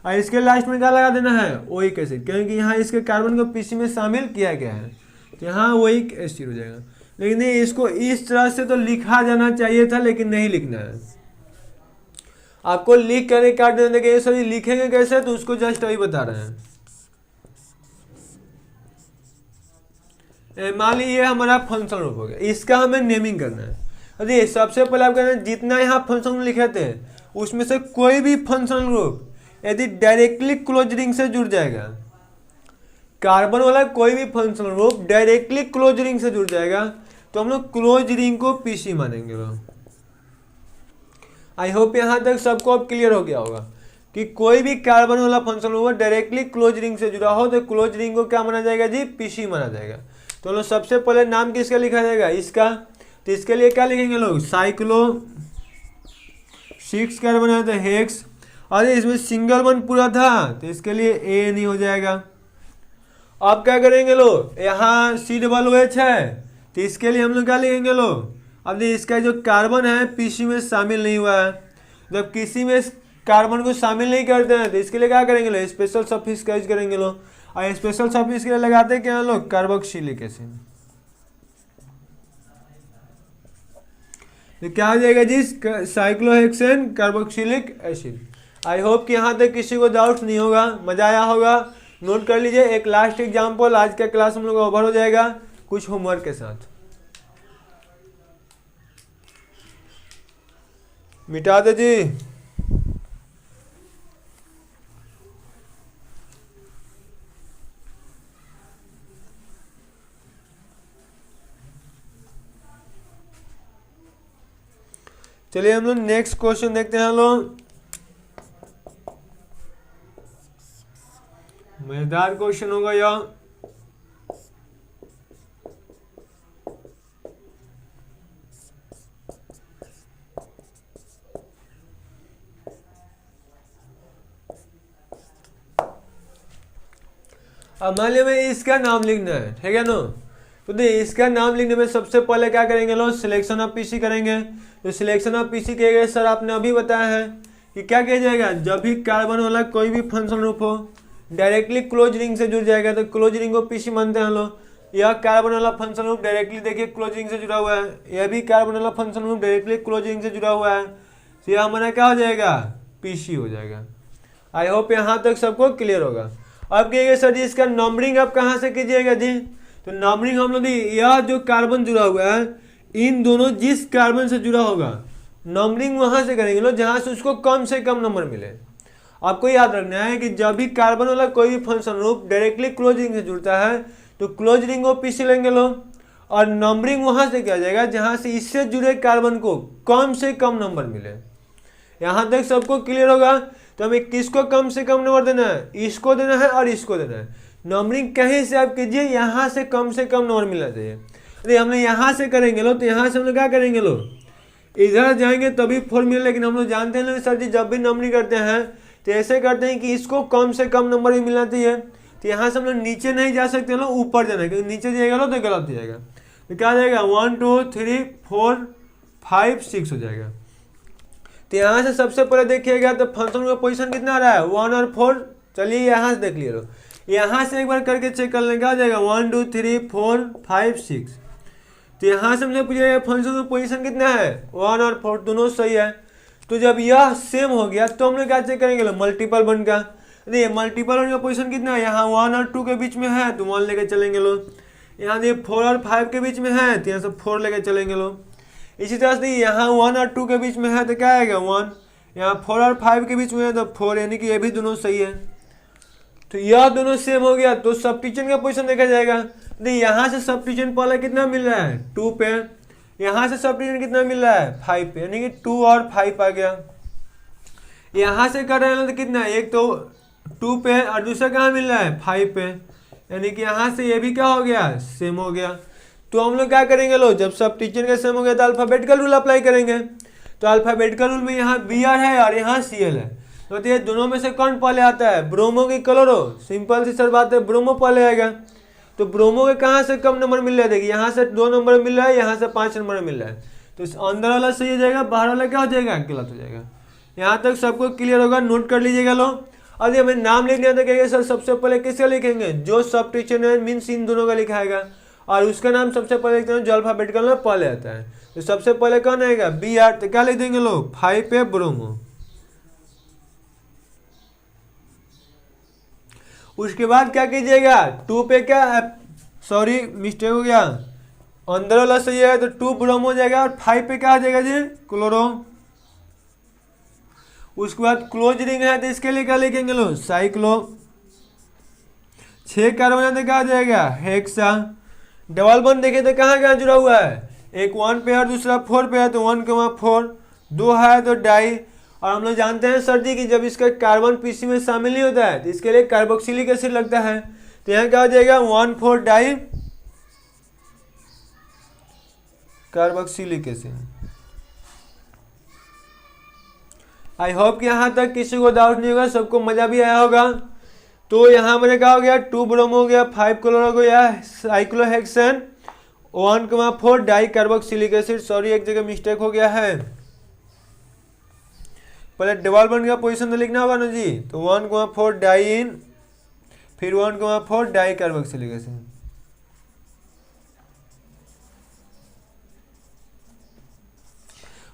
और इसके लास्ट में क्या लगा देना है ओइक एसिड, क्योंकि यहाँ इसके कार्बन को पीसी में शामिल किया गया है तो यहाँ ओइक एसिड हो जाएगा। लेकिन इसको इस तरह से तो लिखा जाना चाहिए था लेकिन नहीं लिखना है, आपको लिख कर काट देने के सर लिखेंगे कैसे तो उसको जस्ट अभी बता रहे हैं। मान लीजिए हमारा फंक्शन ग्रुप हो गया, इसका हमें नेमिंग करना है। अरे सबसे पहले आप कहना जितना यहाँ फंक्शन लिखे थे उसमें से कोई भी फंक्शन ग्रुप यदि डायरेक्टली क्लोज रिंग से जुड़ जाएगा, कार्बन वाला कोई भी function group directly close ring से जुड़ जाएगा तो हम लोग क्लोज रिंग को पीसी मानेंगे लोग। आई होप यहाँ तक सबको अब क्लियर हो गया होगा कि कोई भी कार्बन वाला function group directly close ring से जुड़ा हो तो क्लोज रिंग को क्या माना जाएगा जी पीसी माना जाएगा। तो हम लोग सबसे पहले नाम किसका लिखा जाएगा इसका, तो इसके लिए क्या लिखेंगे लोग साइक्लो, 6 कार्बन है तो हेक्स, और इसमें सिंगल वन पूरा था तो इसके लिए ANE हो जाएगा। अब क्या करेंगे लोग यहाँ COOH है तो इसके लिए हम लोग क्या लिखेंगे लोग, अब इसका जो कार्बन है पीसी में शामिल नहीं हुआ है, जब किसी में कार्बन को शामिल नहीं करते हैं तो इसके लिए क्या करेंगे लोग स्पेशल सफिक्स का यूज करेंगे लोग, और स्पेशल सफिक्स के लिए लगाते हैं क्या लोग कार्बोक्सिलिक एसिड। तो क्या हो जाएगा जी cyclohexane carboxylic acid. I hope कि यहाँ तक किसी को डाउट नहीं होगा, मजा आया होगा। नोट कर लीजिए एक लास्ट एग्जांपल, आज का क्लास हम लोग ओवर हो जाएगा कुछ होमवर्क के साथ। मिटा दे जी, चलिए हम लोग नेक्स्ट क्वेश्चन देखते हैं। हम लोग मजेदार क्वेश्चन होगा यह। अब मान लिया मैं इसका नाम लिखना है, ठीक है ना, तो इसका नाम लिखने में सबसे पहले क्या करेंगे लोग सिलेक्शन ऑफ पीसी करेंगे। तो सिलेक्शन ऑफ पीसी किए सर आपने अभी बताया है कि क्या किया जाएगा जब भी कार्बन वाला कोई भी फंक्शन ग्रुप हो डायरेक्टली क्लोज रिंग से जुड़ जाएगा तो क्लोज रिंग को पीसी मानते हैं हम लोग। यह कार्बन वाला फंक्शन ग्रुप डायरेक्टली देखिए क्लोज रिंग से जुड़ा हुआ है, यह भी कार्बन वाला function group directly close ring से जुड़ा हुआ है, तो यह हमारा क्या हो जाएगा पीसी हो जाएगा। आई होप यहाँ तक सबको क्लियर होगा। अब कहिएगा सर जी इसका नंबरिंग आप कहाँ से कीजिएगा जी, तो नंबरिंग हम लोग यह जो कार्बन जुड़ा हुआ है इन दोनों जिस कार्बन से जुड़ा होगा नंबरिंग वहां से करेंगे लोग जहां से उसको कम से कम नंबर मिले। आपको याद रखना है कि जब भी कार्बन वाला कोई भी function group directly close ring से जुड़ता है तो क्लोज रिंग ऑफ पीसी लेंगे लोग, और नंबरिंग वहां से किया जाएगा जहां से इससे जुड़े कार्बन को कम से कम नंबर मिले। यहां तक सबको क्लियर होगा। तो हमें किसको कम से कम नंबर देना है, इसको देना है और इसको देना है। नंबरिंग कहीं से आप कीजिए, यहां से कम नंबर मिलना चाहिए। अरे हम लोग यहाँ से करेंगे लो, तो यहाँ से हम लोग क्या करेंगे लो, इधर जाएंगे तभी 4 मिले। लेकिन हम लोग जानते हैं सर जी जब भी नंबरिंग करते हैं तो ऐसे करते हैं कि इसको कम से कम नंबर भी मिलना चाहिए। तो यहाँ से हम लोग नीचे नहीं जा सकते लो, ऊपर जाना है, क्योंकि नीचे जाएगा लो तो गलत हो जाएगा। तो क्या जाएगा 1 2 3 4 5 6 हो जाएगा। तो यहाँ से सबसे पहले देखिएगा तो फंक्शन का पोजीशन कितना आ रहा है 1 और 4। चलिए यहाँ से देख लिए लो, यहाँ से एक बार करके चेक कर लेंगे, क्या जाएगा 1 2 3 4 5 6। तो यहाँ से हमने पूछा फंक्शन का पोजीशन कितना है 1 और 4 दोनों सही है। तो जब यह सेम हो गया तो हम लोग क्या चेक करेंगे लो, मल्टीपल वन का। देखिए मल्टीपल वन का पोजीशन कितना है, यहाँ 1 और 2 के बीच में है तो 1 लेके चलेंगे लो। यहाँ देखिए 4 और 5 के बीच में है तो यहाँ से 4 लेके चलेंगे लो। इसी तरह से यहाँ 1 और 2 के बीच में है तो क्या आएगा 1, यहाँ 4 और 5 के बीच में है तो 4, यानी कि ये भी दोनों सही है। तो यह दोनों सेम हो गया तो सब्स्टिट्यूशन का पोजीशन देखा जाएगा। नहीं यहाँ से सब्स्टिट्यूशन पहले कितना मिल रहा है 2 पे, यहाँ से सब्स्टिट्यूशन कितना मिल रहा है 5 पे, यानी कि 2 और 5 आ गया। यहाँ से कर रहे हैं तो कितना है, एक तो 2 पे और दूसरा कहाँ मिल रहा है 5 पे, यानी कि यहाँ से ये भी क्या हो गया सेम हो गया। तो हम लोग क्या करेंगे लो, जब सब्स्टिट्यूशन का सेम हो गया तो अल्फाबेटिकल रूल अप्लाई करेंगे। तो अल्फाबेटिकल रूल में यहाँ Br है और यहाँ Cl है, तो ये दोनों में से कौन पहले आता है, ब्रोमो की क्लोरो। सिंपल सी सर बात है, ब्रोमो पहले आएगा। तो ब्रोमो के कहाँ से कम नंबर मिल रहा है, देखिए यहाँ से 2 नंबर मिल रहा है, यहाँ से 5 नंबर मिल रहा है। तो अंदर वाला सही हो जाएगा, बाहर वाला क्या हो जाएगा गलत हो जाएगा। यहाँ तक सबको क्लियर होगा, नोट कर लीजिएगा लो। अरे हमें नाम लिखने तो कहेंगे सर सबसे पहले किसका लिखेंगे, जो सब्स्टिट्यूशन है मीन्स इन दोनों का लिखाएगा, और उसका नाम सबसे पहले लिखते हैं जो अल्फाबेटिकल में पहले आता है। तो सबसे पहले कौन आएगा Br, तो क्या लिख देंगे लोग 5 पे ब्रोमो। उसके बाद क्या कीजिएगा 2 पे क्या, सॉरी मिस्टेक हो गया, अंदर वाला सही है तो 2 ब्रोमो हो जाएगा, और 5 पे क्या हो जाएगा जी क्लोरो। उसके बाद क्लोज रिंग है तो इसके लिए क्या लिखेंगे लो साइक्लो। 6 कार्बन है तो क्या हो जाएगा हेक्सा। डबल बॉन्ड देखे तो कहाँ कहाँ जुड़ा हुआ है, एक 1 पे और दूसरा 4 पे है तो 1,4, 2 है तो डाई। और हम लोग जानते हैं सर जी कि जब इसका कार्बन पीसी में शामिल नहीं होता है तो इसके लिए कार्बोक्सिलिक एसिड लगता है। तो यहाँ क्या हो जाएगा 1,4 di carboxylic acid. I hope कि यहाँ तक किसी को डाउट नहीं होगा, सबको मजा भी आया होगा। तो यहाँ मेरे क्या हो गया 2 ब्रोमो हो गया, 5 क्लोरो हो गया, cyclohexane, 1,4 di carboxylic acid. Sorry एक जगह मिस्टेक हो गया है, पहले डबल बॉन्ड का पोजीशन तो लिखना होगा ना जी। तो 1,4 डाई इन, फिर 1,4 डाई कार्बोक्सिलिक एसिड।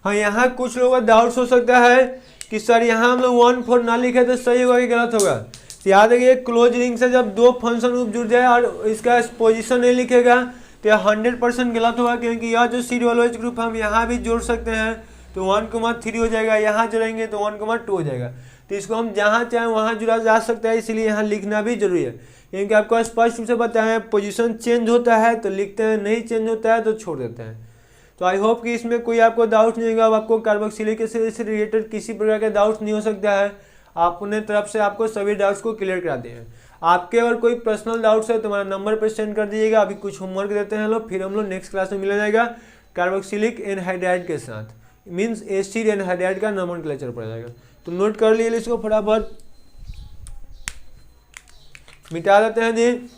हाँ यहाँ कुछ लोगों का डाउट हो सकता है कि सर यहाँ हम लोग 1,4 ना लिखे तो सही होगा कि गलत होगा। तो याद रखिए क्लोज रिंग से जब 2 फंक्शन ग्रुप जुड़ जाए और इसका पोजीशन नहीं लिखेगा तो यह 100% गलत होगा, क्योंकि यह जो सीरियोलोइज ग्रुप हम यहाँ भी जोड़ सकते हैं तो 1,3 हो जाएगा, यहाँ जोड़ेंगे तो 1,2 हो जाएगा। तो इसको हम जहाँ चाहें वहाँ जुड़ा जा सकता है, इसलिए यहाँ लिखना भी जरूरी है, क्योंकि आपको स्पष्ट रूप से बताया पोजीशन चेंज होता है तो लिखते हैं, नहीं चेंज होता है तो छोड़ देते हैं। तो आई होप कि इसमें कोई आपको डाउट नहीं होगा। अब आपको कार्बोक्सिलिक एसिड से रिलेटेड किसी प्रकार का डाउट नहीं हो सकता है, अपने तरफ से आपको सभी डाउट्स को क्लियर करा दिए हैं। आपके अगर कोई पर्सनल डाउट्स है तो हमारा नंबर पर सेंड कर दीजिएगा। अभी कुछ होमवर्क देते हैं लोग, फिर हम लोग नेक्स्ट क्लास में मिला जाएगा कार्बोक्सिलिक एनहाइड्राइड के साथ, मीन्स एसिड एनहाइड्राइड का नोमेनक्लेचर पड़ जाएगा। तो नोट कर लिए इसको, फटाफट मिटा देते हैं जी।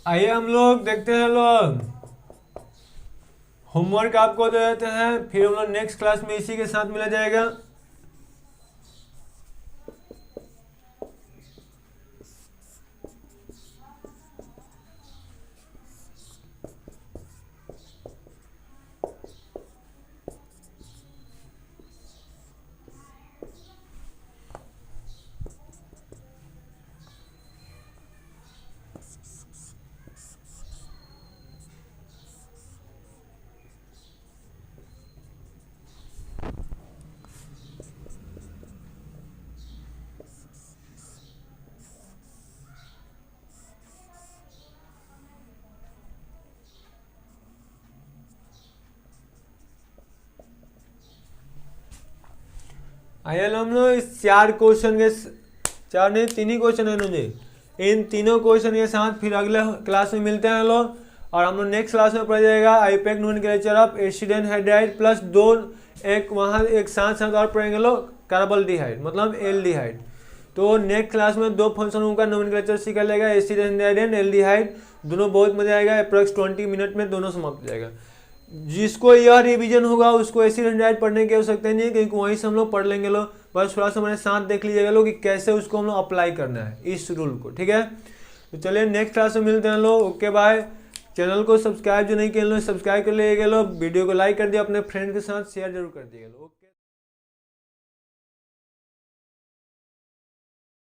आइए हम लोग देखते हैं लोग, होमवर्क आपको दे देते हैं, फिर हम लोग नेक्स्ट क्लास में इसी के साथ मिला जाएगा। आइए हम लोग इस 4 क्वेश्चन के 4 नहीं 3 ही क्वेश्चन है मुझे, इन तीनों क्वेश्चन के साथ फिर अगले क्लास में मिलते हैं लोग। और हम लोग नेक्स्ट क्लास में पढ़ जाएगा IUPAC nomenclature of acid anhydride plus 2 एक साथ साथ और पढ़ेंगे लोग कार्बोल्डिहाइड मतलब एल्डिहाइड। तो नेक्स्ट क्लास में 2 फंक्शनों का नोमेनक्लेचर सीखा जाएगा, एसिड एनहाइड्राइड एंड एल्डिहाइड। दोनों बहुत मजा आएगा, अप्रॉक्स 20 मिनट में दोनों समाप्त हो जाएगा। जिसको यह रिवीजन होगा उसको एसिड एनहाइड्राइड पढ़ने की आवश्यकता नहीं है, क्योंकि वहीं से हम लोग पढ़ लेंगे लोग। बस थोड़ा सा हमारे साथ देख लीजिएगा लोग कि कैसे उसको हम लोग अप्लाई करना है इस रूल को, ठीक है। तो चलिए नेक्स्ट क्लास में मिलते हैं लोग, ओके बाय। चैनल को सब्सक्राइब जो नहीं किए लोग सब्सक्राइब कर लीजिएगा लोग, वीडियो को लाइक कर दिया, अपने फ्रेंड के साथ शेयर जरूर कर दिएगा लोग।